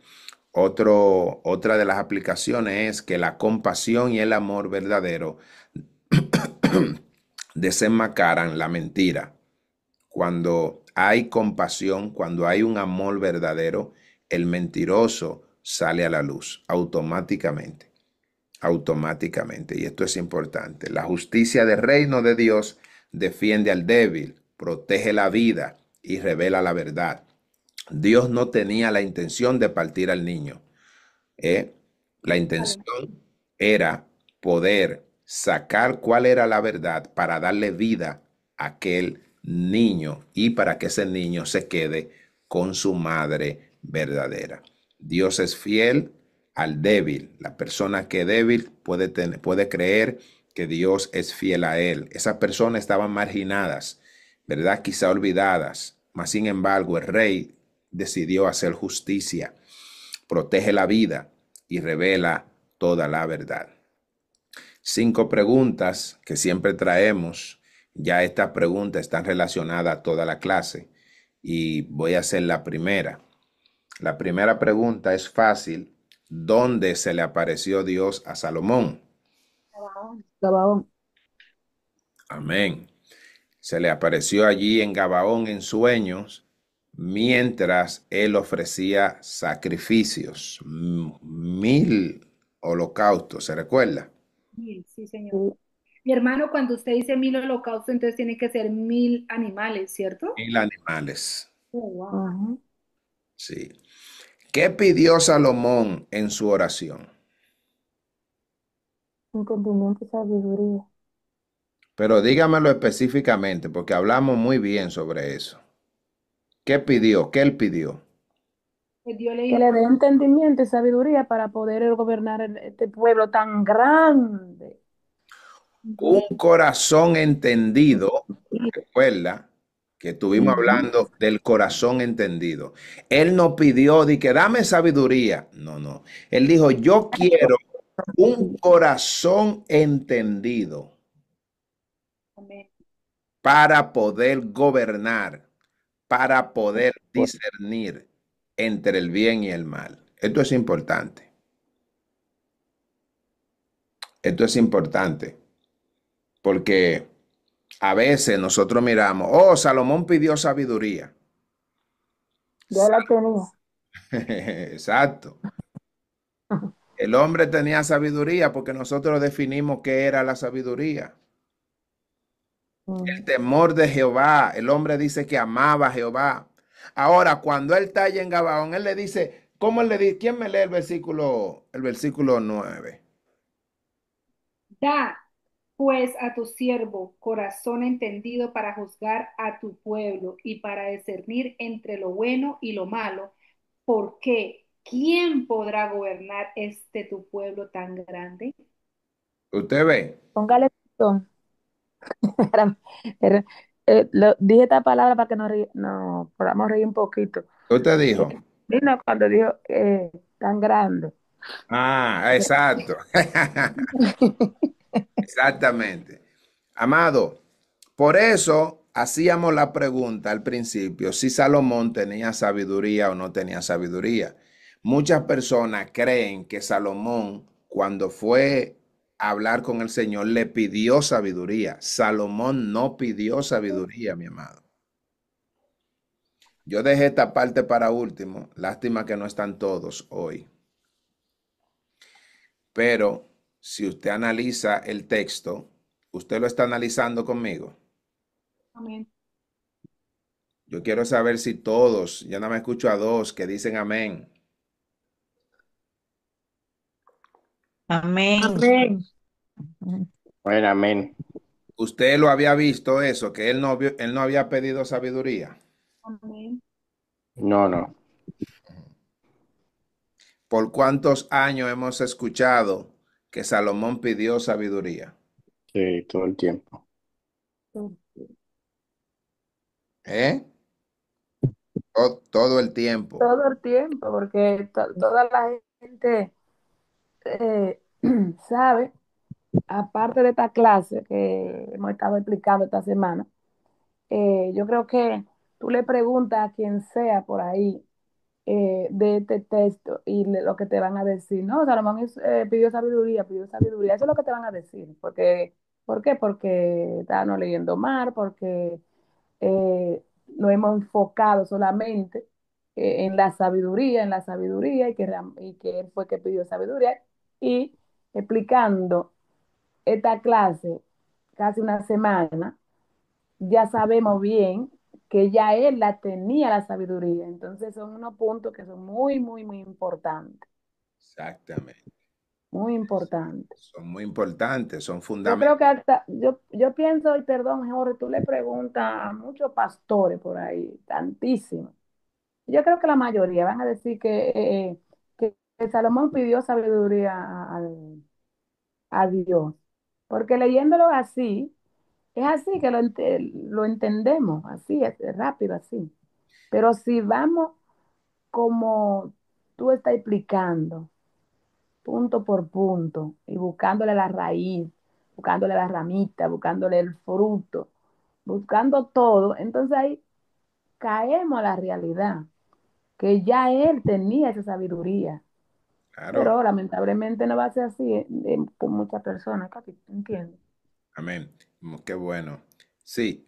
Otra de las aplicaciones es que la compasión y el amor verdadero desenmascaran la mentira. Cuando hay compasión, cuando hay un amor verdadero, el mentiroso sale a la luz automáticamente, automáticamente. Y esto es importante. La justicia del reino de Dios defiende al débil, protege la vida y revela la verdad. Dios no tenía la intención de partir al niño. ¿eh? La intención era poder sacar cuál era la verdad para darle vida a aquel niño y para que ese niño se quede con su madre verdadera. Dios es fiel al débil. La persona que es débil puede creer que Dios es fiel a él. Esas personas estaban marginadas, ¿verdad? Quizá olvidadas. Mas, sin embargo, el rey decidió hacer justicia, protege la vida y revela toda la verdad. 5 preguntas que siempre traemos. Ya estas preguntas están relacionadas a toda la clase y voy a hacer la primera. La primera pregunta es fácil. ¿Dónde se le apareció Dios a Salomón? Gabaón. Amén. Se le apareció allí en Gabaón en sueños mientras él ofrecía sacrificios, 1000 holocaustos, ¿se recuerda? Sí, señor. Sí. Mi hermano, cuando usted dice 1000 holocaustos, entonces tiene que ser 1000 animales, ¿cierto? 1000 animales, Oh, wow. Ajá. sí. ¿Qué pidió Salomón en su oración? Entendimiento y sabiduría. Pero dígamelo específicamente, porque hablamos muy bien sobre eso. ¿Qué pidió? ¿Qué él pidió? Pues Dios le Que dijo, le dé entendimiento y sabiduría para poder gobernar este pueblo tan grande. Un corazón entendido. Recuerda que estuvimos Ujú. hablando del corazón entendido. Él no pidió de que dame sabiduría. No, no. Él dijo, yo quiero un corazón entendido amén. para poder gobernar, para poder discernir entre el bien y el mal. Esto es importante. Esto es importante porque a veces nosotros miramos, oh, Salomón pidió sabiduría. Ya la tenía. Exacto. El hombre tenía sabiduría porque nosotros definimos qué era la sabiduría. El Ujú. temor de Jehová. El hombre dice que amaba a Jehová. Ahora, cuando él está allá en Gabaón, él le dice, ¿cómo él le dice? ¿Quién me lee el versículo 9? Da, pues, a tu siervo corazón entendido para juzgar a tu pueblo y para discernir entre lo bueno y lo malo, porque ¿quién podrá gobernar este tu pueblo tan grande? Usted ve. Póngale atención. Era- era- dije esta palabra para que nos podamos reír un poquito. ¿Qué usted Eh, dijo? Vino cuando dijo tan grande. Ah, exacto. Exactamente. Amado, por eso hacíamos la pregunta al principio, si Salomón tenía sabiduría o no tenía sabiduría. Muchas personas creen que Salomón, cuando fue a hablar con el Señor, le pidió sabiduría. Salomón no pidió sabiduría, mi amado. Yo dejé esta parte para último. Lástima que no están todos hoy. Pero si usted analiza el texto, usted lo está analizando conmigo. Amén. Yo quiero saber si todos, ya no me escucho a dos que dicen amén. Amén. Amén. Bueno, amén. Usted lo había visto eso, que él no había pedido sabiduría. Amén. No, no. ¿Por cuántos años hemos escuchado que Salomón pidió sabiduría? Sí, todo el tiempo. ¿Eh? Todo el tiempo. Todo el tiempo, porque toda la gente eh, sabe, aparte de esta clase que hemos estado explicando esta semana, yo creo que tú le preguntas a quien sea por ahí de este texto y lo que te van a decir, no, Salomón pidió sabiduría, eso es lo que te van a decir, porque, ¿por qué? Porque estábamos leyendo mal, porque nos hemos enfocado solamente en la sabiduría y que él fue que pidió sabiduría y explicando esta clase casi una semana, ya sabemos bien que ya él la tenía la sabiduría. Entonces son unos puntos que son muy, muy, muy importantes, Exactamente. muy importantes. Son muy importantes, son Yo creo fundamentales. que hasta, yo pienso, y perdón, Jorge, tú le preguntas a muchos pastores por ahí, tantísimos. Yo creo que la mayoría van a decir que Salomón pidió sabiduría a Dios. Porque leyéndolo así, es así que lo entendemos, así, es rápido, así. Pero si vamos como tú estás explicando, punto por punto, y buscándole la raíz, buscándole la ramita, buscándole el fruto, buscando todo, entonces ahí caemos a la realidad, que ya él tenía esa sabiduría, Claro. pero lamentablemente no va a ser así con muchas personas, ¿capi? ¿Entiendes? Amén. Qué bueno. Sí,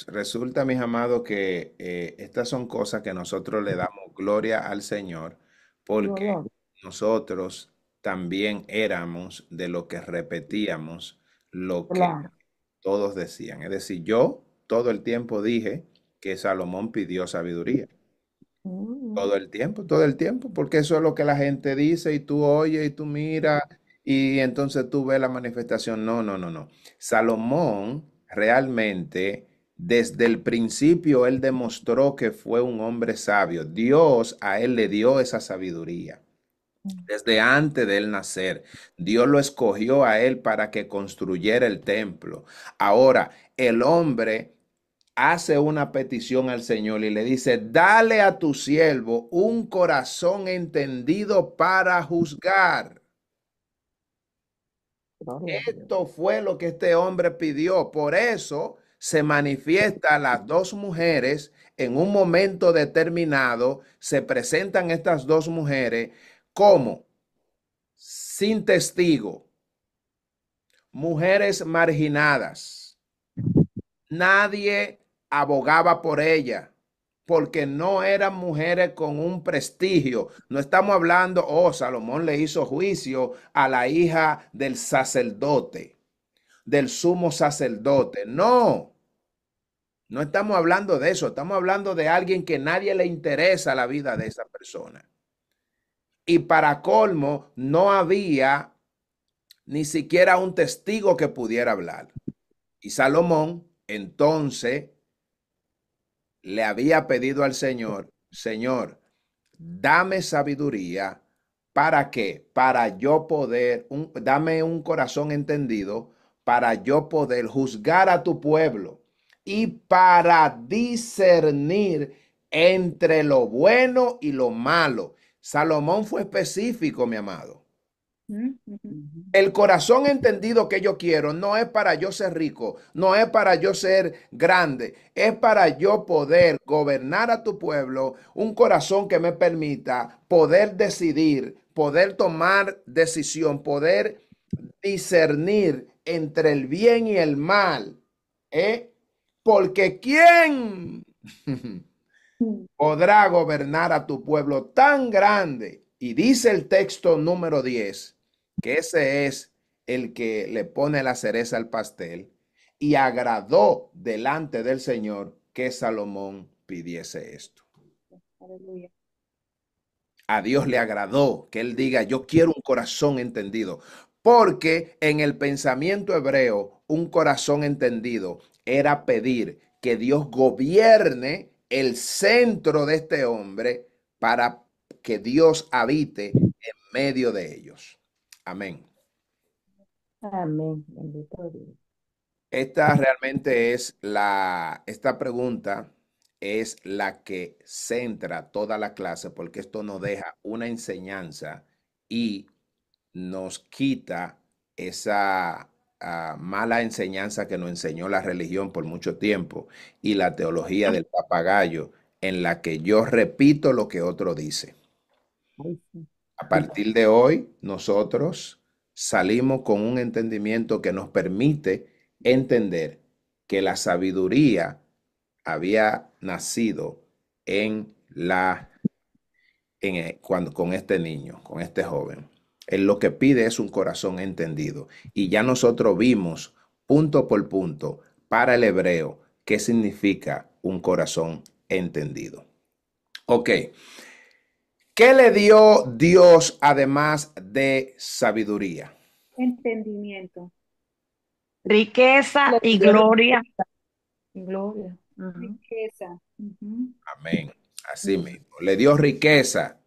resulta, mis amados, que estas son cosas que nosotros le damos gloria al Señor porque Gloria. nosotros también éramos de lo que repetíamos lo que Claro. todos decían. Es decir, yo todo el tiempo dije que Salomón pidió sabiduría. Mm. Todo el tiempo, porque eso es lo que la gente dice y tú oyes y tú miras y entonces tú ves la manifestación. No, no, no, no. Salomón realmente, desde el principio, él demostró que fue un hombre sabio. Dios a él le dio esa sabiduría. Desde antes de él nacer, Dios lo escogió a él para que construyera el templo. Ahora, el hombre hace una petición al Señor y le dice, dale a tu siervo un corazón entendido para juzgar. Gloria a Dios. Esto fue lo que este hombre pidió. Por eso se manifiesta las dos mujeres en un momento determinado. Se presentan estas dos mujeres como sin testigo, mujeres marginadas. Nadie abogaba por ella porque no eran mujeres con un prestigio. No estamos hablando, oh, Salomón le hizo juicio a la hija del sacerdote, del sumo sacerdote. No, no estamos hablando de eso. Estamos hablando de alguien que nadie le interesa la vida de esa persona. Y para colmo, no había ni siquiera un testigo que pudiera hablar. Y Salomón, entonces, le había pedido al Señor, Señor, dame sabiduría. ¿Para qué? Para yo poder, dame un corazón entendido para yo poder juzgar a tu pueblo. y para discernir entre lo bueno y lo malo. Salomón fue específico, mi amado. El corazón entendido que yo quiero no es para yo ser rico, no es para yo ser grande, es para yo poder gobernar a tu pueblo, un corazón que me permita poder decidir, poder tomar decisión, poder discernir entre el bien y el mal, ¿eh? Porque ¿quién podrá gobernar a tu pueblo tan grande? Y dice el texto número 10 que ese es el que le pone la cereza al pastel y agradó delante del Señor que Salomón pidiese esto. Aleluya. A Dios le agradó que él diga, yo quiero un corazón entendido, porque en el pensamiento hebreo, un corazón entendido era pedir que Dios gobierne el centro de este hombre para que Dios habite en medio de ellos. Amén. Amén. Bendito Dios. Esta pregunta es la que centra toda la clase porque esto nos deja una enseñanza y nos quita esa mala enseñanza que nos enseñó la religión por mucho tiempo y la teología del papagayo en la que yo repito lo que otro dice. Ay, sí. A partir de hoy, nosotros salimos con un entendimiento que nos permite entender que la sabiduría había nacido con este niño, con este joven. Él lo que pide es un corazón entendido. Y ya nosotros vimos punto por punto para el hebreo qué significa un corazón entendido. Ok. ¿Qué le dio Dios además de sabiduría? Entendimiento. Riqueza y gloria. Gloria. Ajá. Riqueza. Amén. Así mismo. Le dio riqueza,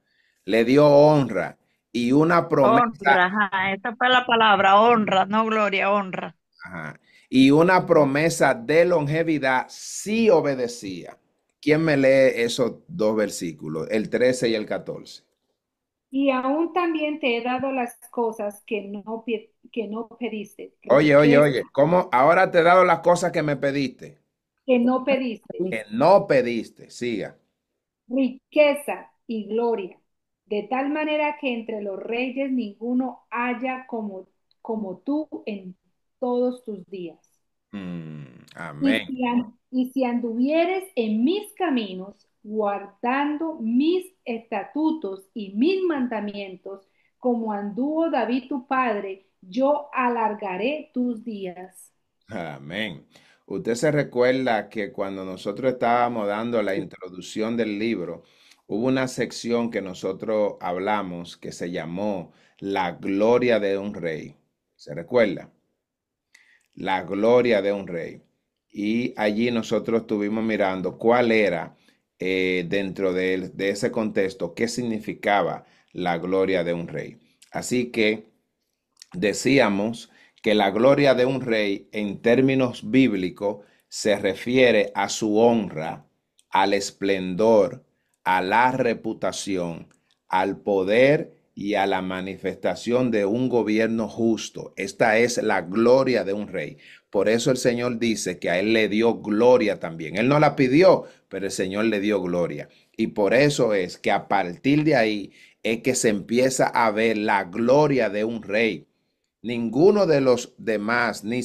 le dio honra y una promesa. Honra, ajá, esa fue la palabra, honra, no gloria, honra. Ajá, y una promesa de longevidad si obedecía. ¿Quién me lee esos dos versículos, el 13 y el 14? Y aún también te he dado las cosas que no pediste. Oye, ¿cómo ahora te he dado las cosas que me pediste? Que no pediste. Que no pediste, siga. Riqueza y gloria, de tal manera que entre los reyes ninguno haya como tú en todos tus días. Amén. Y si anduvieres en mis caminos, guardando mis estatutos y mis mandamientos, como anduvo David tu padre, yo alargaré tus días. Amén. Usted se recuerda que cuando nosotros estábamos dando la introducción del libro, hubo una sección que nosotros hablamos que se llamó La gloria de un rey. ¿Se recuerda? La gloria de un rey. Y allí nosotros estuvimos mirando cuál era, dentro de ese contexto, qué significaba la gloria de un rey. Así que decíamos que la gloria de un rey en términos bíblicos se refiere a su honra, al esplendor, a la reputación, al poder y a la manifestación de un gobierno justo. Esta es la gloria de un rey. Por eso el Señor dice que a él le dio gloria también. Él no la pidió, pero el Señor le dio gloria. Y por eso es que a partir de ahí es que se empieza a ver la gloria de un rey. Ninguno de los demás, ni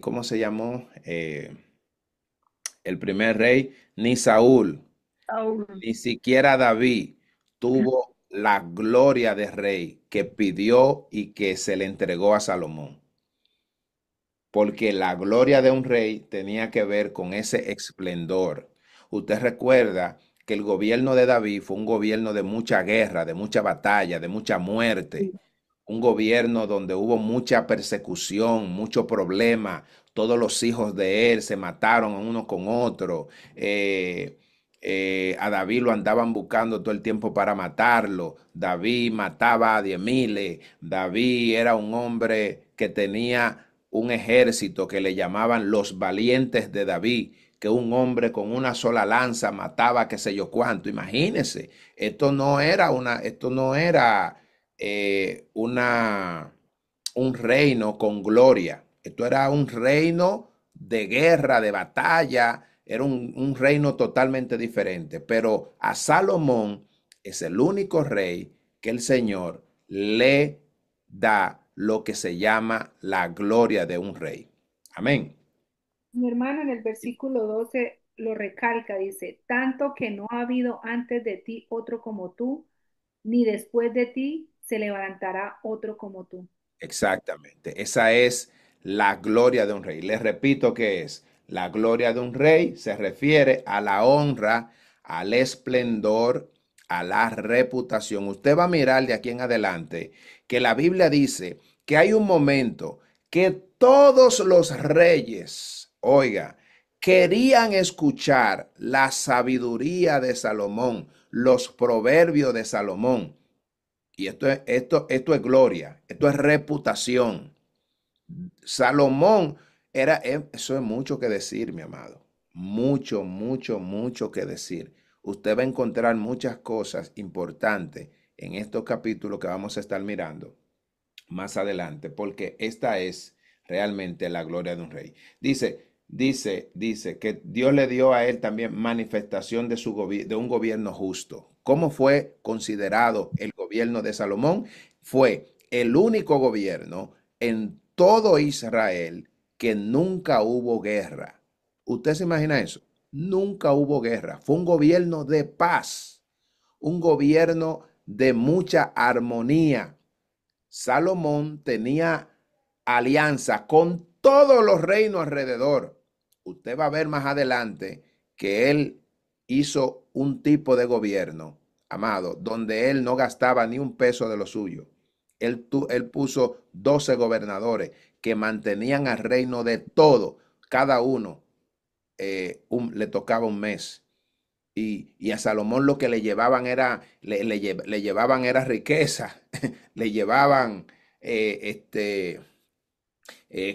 ¿cómo se llamó? El primer rey, ni Saúl, ni siquiera David tuvo la gloria de rey que pidió y que se le entregó a Salomón. Porque la gloria de un rey tenía que ver con ese esplendor. Usted recuerda que el gobierno de David fue un gobierno de mucha guerra, de mucha batalla, de mucha muerte. Un gobierno donde hubo mucha persecución, mucho problema. Todos los hijos de él se mataron uno con otro. A David lo andaban buscando todo el tiempo para matarlo. David mataba a 10,000. David era un hombre que tenía un ejército que le llamaban los valientes de David, que un hombre con una sola lanza mataba qué sé yo cuánto. Imagínense, esto no era un reino con gloria. Esto era un reino de guerra, de batalla, era un reino totalmente diferente. Pero a Salomón es el único rey que el Señor le da lo que se llama la gloria de un rey. Amén. Mi hermano en el versículo 12 lo recalca, dice, tanto que no ha habido antes de ti otro como tú, ni después de ti se levantará otro como tú. Exactamente. Esa es la gloria de un rey. Les repito que es la gloria de un rey. Se refiere a la honra, al esplendor, a la reputación. Usted va a mirar de aquí en adelante que la Biblia dice que hay un momento que todos los reyes, oiga, querían escuchar la sabiduría de Salomón, los proverbios de Salomón. Y esto es gloria, esto es reputación. Salomón eso es mucho que decir, mi amado. Mucho, mucho, mucho que decir. Usted va a encontrar muchas cosas importantes en estos capítulos que vamos a estar mirando más adelante, porque esta es realmente la gloria de un rey. Dice que Dios le dio a él también manifestación de un gobierno justo. ¿Cómo fue considerado el gobierno de Salomón? Fue el único gobierno en todo Israel que nunca hubo guerra. ¿Usted se imagina eso? Nunca hubo guerra. Fue un gobierno de paz, un gobierno de mucha armonía. Salomón tenía alianza con todos los reinos alrededor. Usted va a ver más adelante que él hizo un tipo de gobierno, amado, donde él no gastaba ni un peso de lo suyo. Él puso 12 gobernadores que mantenían al reino de todo. Cada uno le tocaba un mes. Y a Salomón lo que le llevaban le llevaban era riqueza, le llevaban eh, este,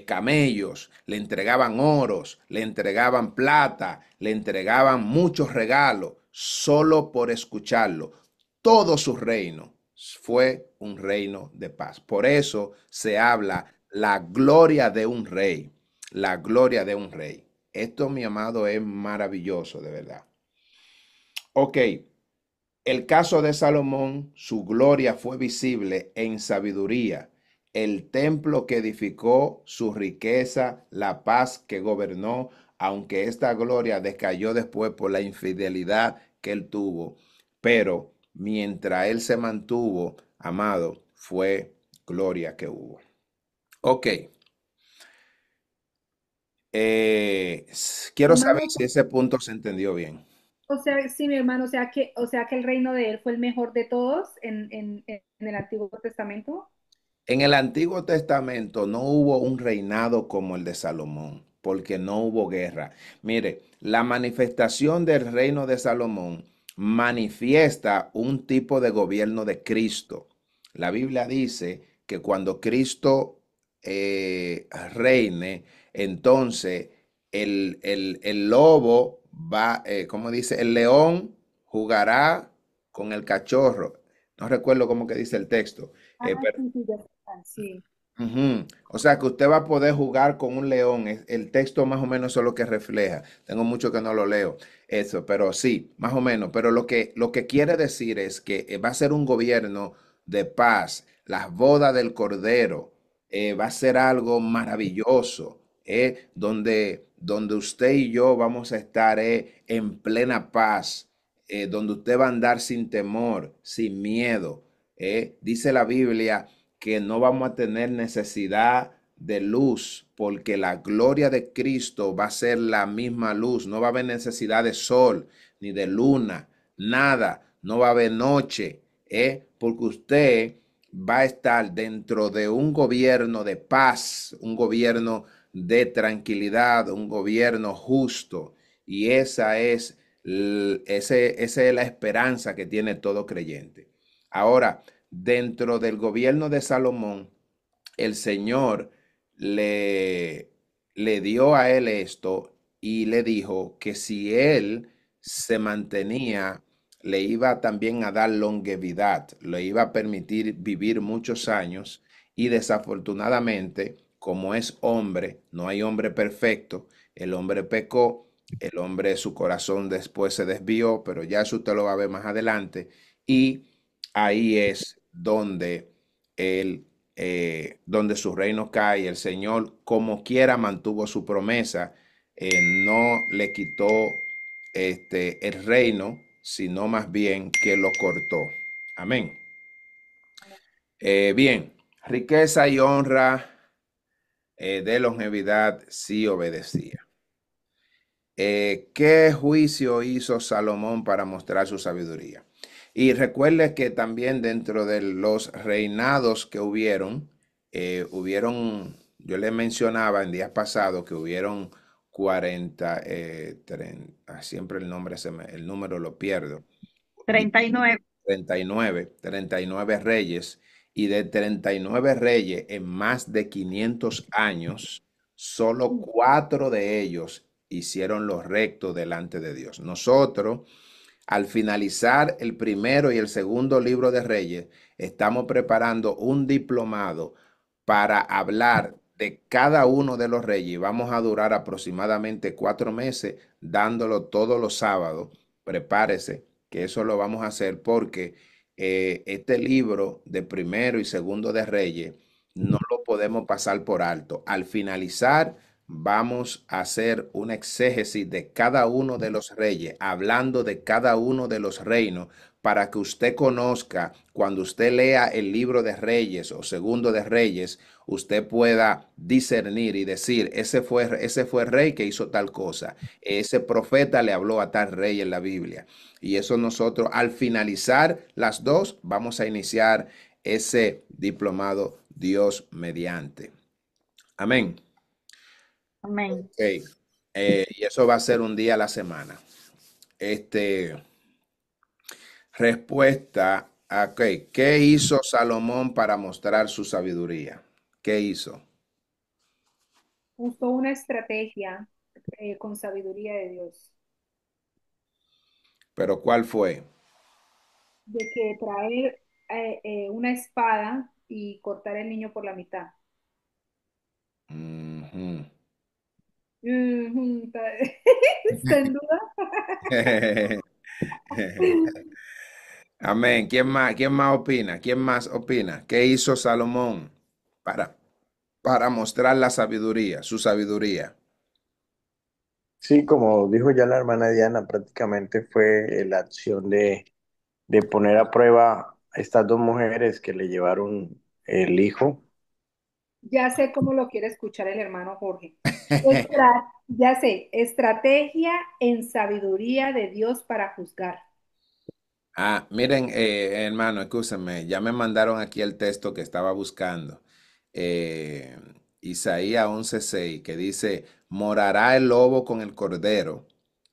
camellos, le entregaban oros, le entregaban plata, le entregaban muchos regalos, solo por escucharlo. Todo su reino fue un reino de paz. Por eso se habla la gloria de un rey, la gloria de un rey. Esto, mi amado, es maravilloso, de verdad. Ok, el caso de Salomón, su gloria fue visible en sabiduría, el templo que edificó, su riqueza, la paz que gobernó, aunque esta gloria decayó después por la infidelidad que él tuvo. Pero mientras él se mantuvo, amado, fue gloria que hubo. Ok, quiero saber Hermano, si ese punto se entendió bien. o sea, sí, mi hermano, o sea que el reino de él fue el mejor de todos en el Antiguo Testamento. En el Antiguo Testamento no hubo un reinado como el de Salomón, porque no hubo guerra. Mire, la manifestación del reino de Salomón manifiesta un tipo de gobierno de Cristo. La Biblia dice que cuando Cristo reine, entonces el lobo va, ¿cómo dice? El león jugará con el cachorro. No recuerdo cómo que dice el texto. Ah, Pero sí, sí, ya está, sí. ujú. O sea que usted va a poder jugar con un león. El texto más o menos eso es lo que refleja. Tengo mucho que no lo leo, eso, pero sí, más o menos. Pero lo que quiere decir es que va a ser un gobierno de paz. Las bodas del Cordero va a ser algo maravilloso, donde usted y yo vamos a estar en plena paz, donde usted va a andar sin temor, sin miedo. Dice la Biblia que no vamos a tener necesidad de luz, porque la gloria de Cristo va a ser la misma luz. No va a haber necesidad de sol, ni de luna, nada. No va a haber noche, porque usted va a estar dentro de un gobierno de paz, un gobierno de tranquilidad, un gobierno justo. Y esa es la esperanza que tiene todo creyente. Ahora, dentro del gobierno de Salomón, el Señor le, le dio a él esto y le dijo que si él se mantenía, le iba también a dar longevidad, le iba a permitir vivir muchos años y desafortunadamente, como es hombre, no hay hombre perfecto, el hombre pecó, el hombre su corazón después se desvió, pero ya eso usted lo va a ver más adelante y ahí es donde él donde su reino cae. El Señor, como quiera, mantuvo su promesa, no le quitó el reino, sino más bien que lo cortó. Amén. Bien, riqueza y honra de longevidad sí obedecía. ¿Qué juicio hizo Salomón para mostrar su sabiduría? Y recuerde que también dentro de los reinados que yo le mencionaba en días pasados que hubieron 40, siempre el nombre el número lo pierdo, 39. 39 reyes, y de 39 reyes en más de 500 años, solo cuatro de ellos hicieron lo recto delante de Dios. Nosotros, al finalizar el primero y el segundo libro de Reyes, estamos preparando un diplomado para hablar de cada uno de los reyes. Vamos a durar aproximadamente 4 meses dándolo todos los sábados. Prepárese, que eso lo vamos a hacer porque este libro de primero y segundo de Reyes no lo podemos pasar por alto. Al finalizar, vamos a hacer un exégesis de cada uno de los reyes, hablando de cada uno de los reinos, para que usted conozca, cuando usted lea el libro de Reyes o segundo de Reyes, usted pueda discernir y decir, ese fue el rey que hizo tal cosa, ese profeta le habló a tal rey en la Biblia. Y eso nosotros, al finalizar las dos, vamos a iniciar ese diplomado Dios mediante. Amén. Amén. Ok. Y eso va a ser un día a la semana. Este, respuesta. Ok. ¿Qué hizo Salomón para mostrar su sabiduría? ¿Qué hizo? Usó una estrategia con sabiduría de Dios, ¿Pero cuál fue? de que traer una espada y cortar el niño por la mitad. Ujú. Ujú, ¿está en duda? Amén. ¿Quién más opina? ¿Quién más opina? ¿Qué hizo Salomón para, para mostrar la sabiduría, su sabiduría? Sí, como dijo ya la hermana Diana, prácticamente fue la acción de poner a prueba a estas dos mujeres que le llevaron el hijo. Ya sé cómo lo quiere escuchar el hermano Jorge. Ya sé, estrategia en sabiduría de Dios para juzgar. Miren, hermano, escúsenme, ya me mandaron aquí el texto que estaba buscando. Eh, Isaías 11:6, que dice, morará el lobo con el cordero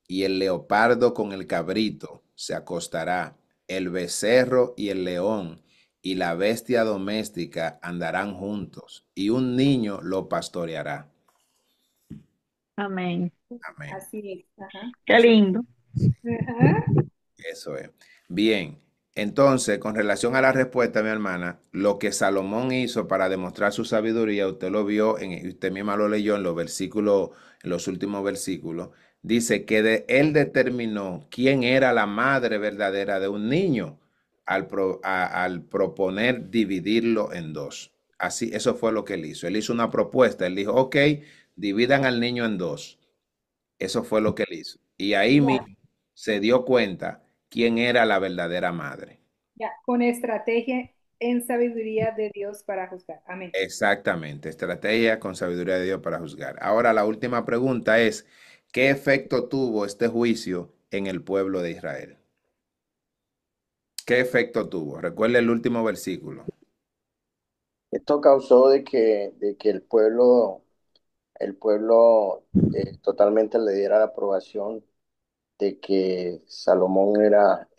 y el leopardo con el cabrito, se acostará, el becerro y el león y la bestia doméstica andarán juntos, y un niño lo pastoreará. Amén. Amén. Así es. Ajá. Qué lindo. Ajá. Eso es. Bien, entonces, con relación a la respuesta, mi hermana, lo que Salomón hizo para demostrar su sabiduría, usted lo vio, usted misma lo leyó en los versículos, en los últimos versículos, dice que él determinó quién era la madre verdadera de un niño al proponer dividirlo en dos. Así, eso fue lo que él hizo. Él hizo una propuesta, él dijo, ok, dividan al niño en dos. Eso fue lo que él hizo. Y ahí Ya, mismo se dio cuenta quién era la verdadera madre. ya. Con estrategia en sabiduría de Dios para juzgar. Amén. Exactamente, estrategia con sabiduría de Dios para juzgar. Ahora la última pregunta es, ¿qué efecto tuvo este juicio en el pueblo de Israel? ¿Qué efecto tuvo? Recuerda el último versículo. Esto causó de que el pueblo totalmente le diera la aprobación de que Salomón era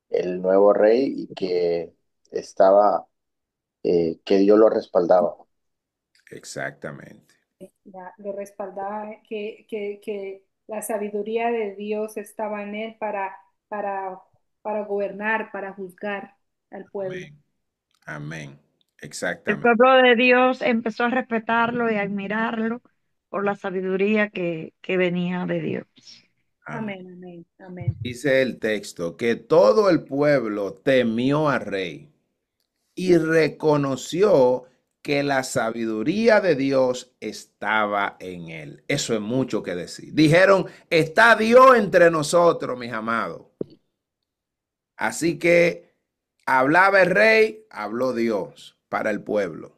el nuevo rey y que estaba, que Dios lo respaldaba. Exactamente. Lo respaldaba, que la sabiduría de Dios estaba en él para, para gobernar, para juzgar al pueblo. Amén. Amén. El Exactamente. pueblo de Dios empezó a respetarlo y a admirarlo por la sabiduría que venía de Dios. Amén. Amén, amén, amén. Dice el texto que todo el pueblo temió al rey y reconoció que la sabiduría de Dios estaba en él. Eso es mucho que decir. Dijeron, está Dios entre nosotros, mis amados. Así que hablaba el rey, habló Dios para el pueblo.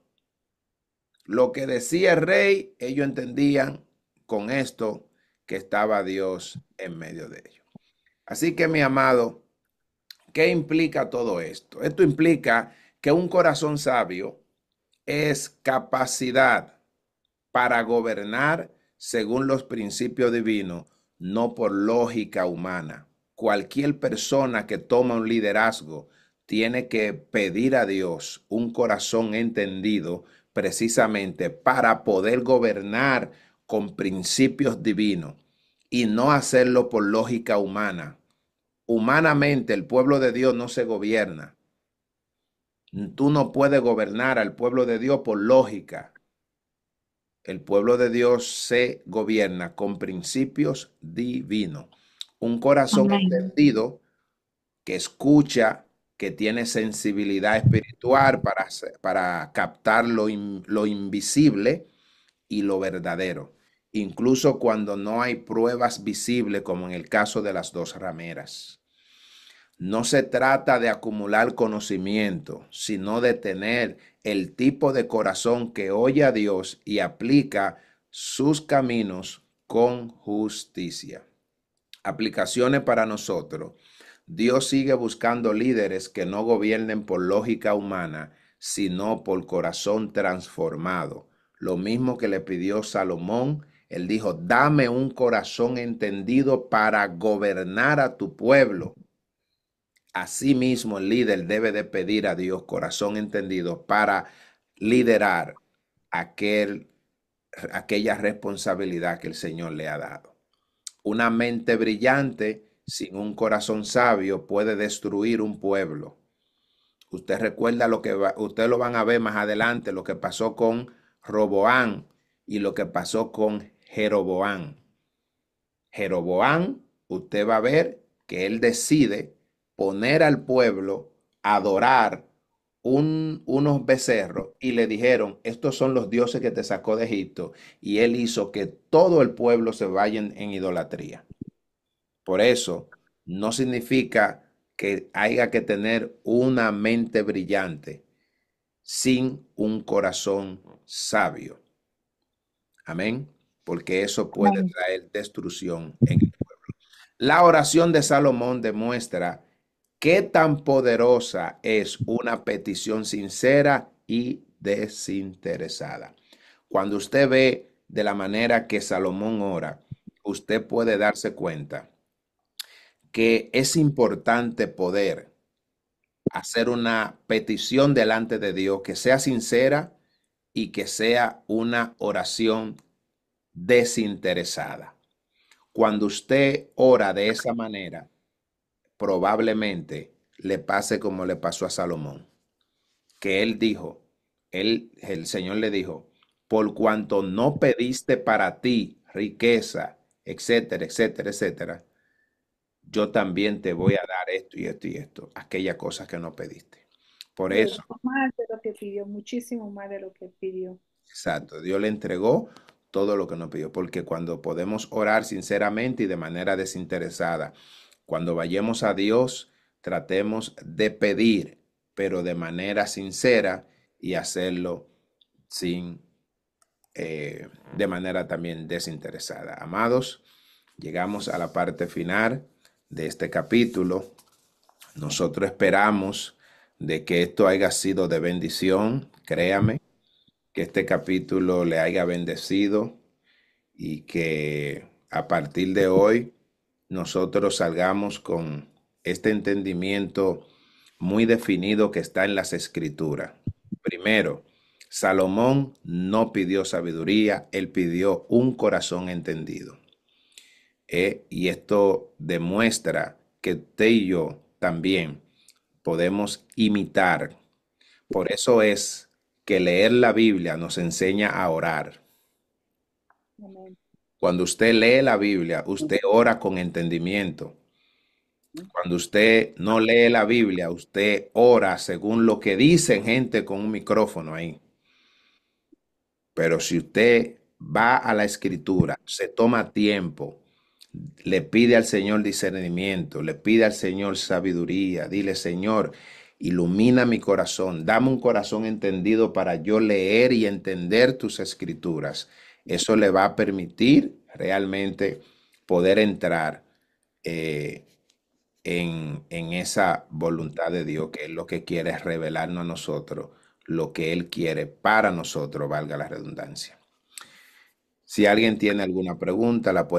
Lo que decía el rey, ellos entendían con esto que estaba Dios en medio de ellos. Así que, mi amado, ¿qué implica todo esto? Esto implica que un corazón sabio es capacidad para gobernar según los principios divinos, no por lógica humana. Cualquier persona que toma un liderazgo tiene que pedir a Dios un corazón entendido precisamente para poder gobernar con principios divinos y no hacerlo por lógica humana. Humanamente el pueblo de Dios no se gobierna. Tú no puedes gobernar al pueblo de Dios por lógica. El pueblo de Dios se gobierna con principios divinos. Un corazón Amén. entendido que escucha, que tiene sensibilidad espiritual para captar lo invisible y lo verdadero, incluso cuando no hay pruebas visibles, como en el caso de las dos rameras. No se trata de acumular conocimiento, sino de tener el tipo de corazón que oye a Dios y aplica sus caminos con justicia. Aplicaciones para nosotros. Dios sigue buscando líderes que no gobiernen por lógica humana, sino por corazón transformado. Lo mismo que le pidió Salomón. Él dijo, dame un corazón entendido para gobernar a tu pueblo. Asimismo, el líder debe de pedir a Dios corazón entendido para liderar aquella responsabilidad que el Señor le ha dado. Una mente brillante sin un corazón sabio puede destruir un pueblo. Usted recuerda usted lo van a ver más adelante, lo que pasó con Roboán y lo que pasó con Jeroboán. Jeroboán, usted va a ver que él decide poner al pueblo a adorar unos becerros y le dijeron, estos son los dioses que te sacó de Egipto, y él hizo que todo el pueblo se vaya en idolatría. Por eso, no significa que haya que tener una mente brillante sin un corazón sabio. Amén. Porque eso puede Amén. traer destrucción en el pueblo. La oración de Salomón demuestra qué tan poderosa es una petición sincera y desinteresada. Cuando usted ve de la manera que Salomón ora, usted puede darse cuenta que es importante poder hacer una petición delante de Dios que sea sincera y que sea una oración desinteresada. Cuando usted ora de esa manera, probablemente le pase como le pasó a Salomón, que él dijo, el Señor le dijo, por cuanto no pediste para ti riqueza, etcétera, etcétera, etcétera, yo también te voy a dar esto y esto y esto, aquellas cosas que no pediste. Por Le eso, dio más de lo que pidió, muchísimo más de lo que pidió. exacto, Dios le entregó todo lo que nos pidió, porque cuando podemos orar sinceramente y de manera desinteresada, cuando vayamos a Dios, tratemos de pedir, pero de manera sincera y hacerlo sin, de manera también desinteresada. Amados, llegamos a la parte final de este capítulo. Nosotros esperamos de que esto haya sido de bendición, créame, que este capítulo le haya bendecido y que a partir de hoy nosotros salgamos con este entendimiento muy definido que está en las escrituras. Primero, Salomón no pidió sabiduría, él pidió un corazón entendido. Y esto demuestra que usted y yo también podemos imitar. Por eso es que leer la Biblia nos enseña a orar. Amén. Cuando usted lee la Biblia, usted ora con entendimiento. Cuando usted no lee la Biblia, usted ora según lo que dicen gente con un micrófono ahí. Pero si usted va a la escritura, se toma tiempo, le pide al Señor discernimiento, le pide al Señor sabiduría, dile, Señor, ilumina mi corazón, dame un corazón entendido para yo leer y entender tus escrituras. Eso le va a permitir realmente poder entrar en esa voluntad de Dios, que es lo que quiere es revelarnos a nosotros, lo que Él quiere para nosotros, valga la redundancia. Si alguien tiene alguna pregunta, la puede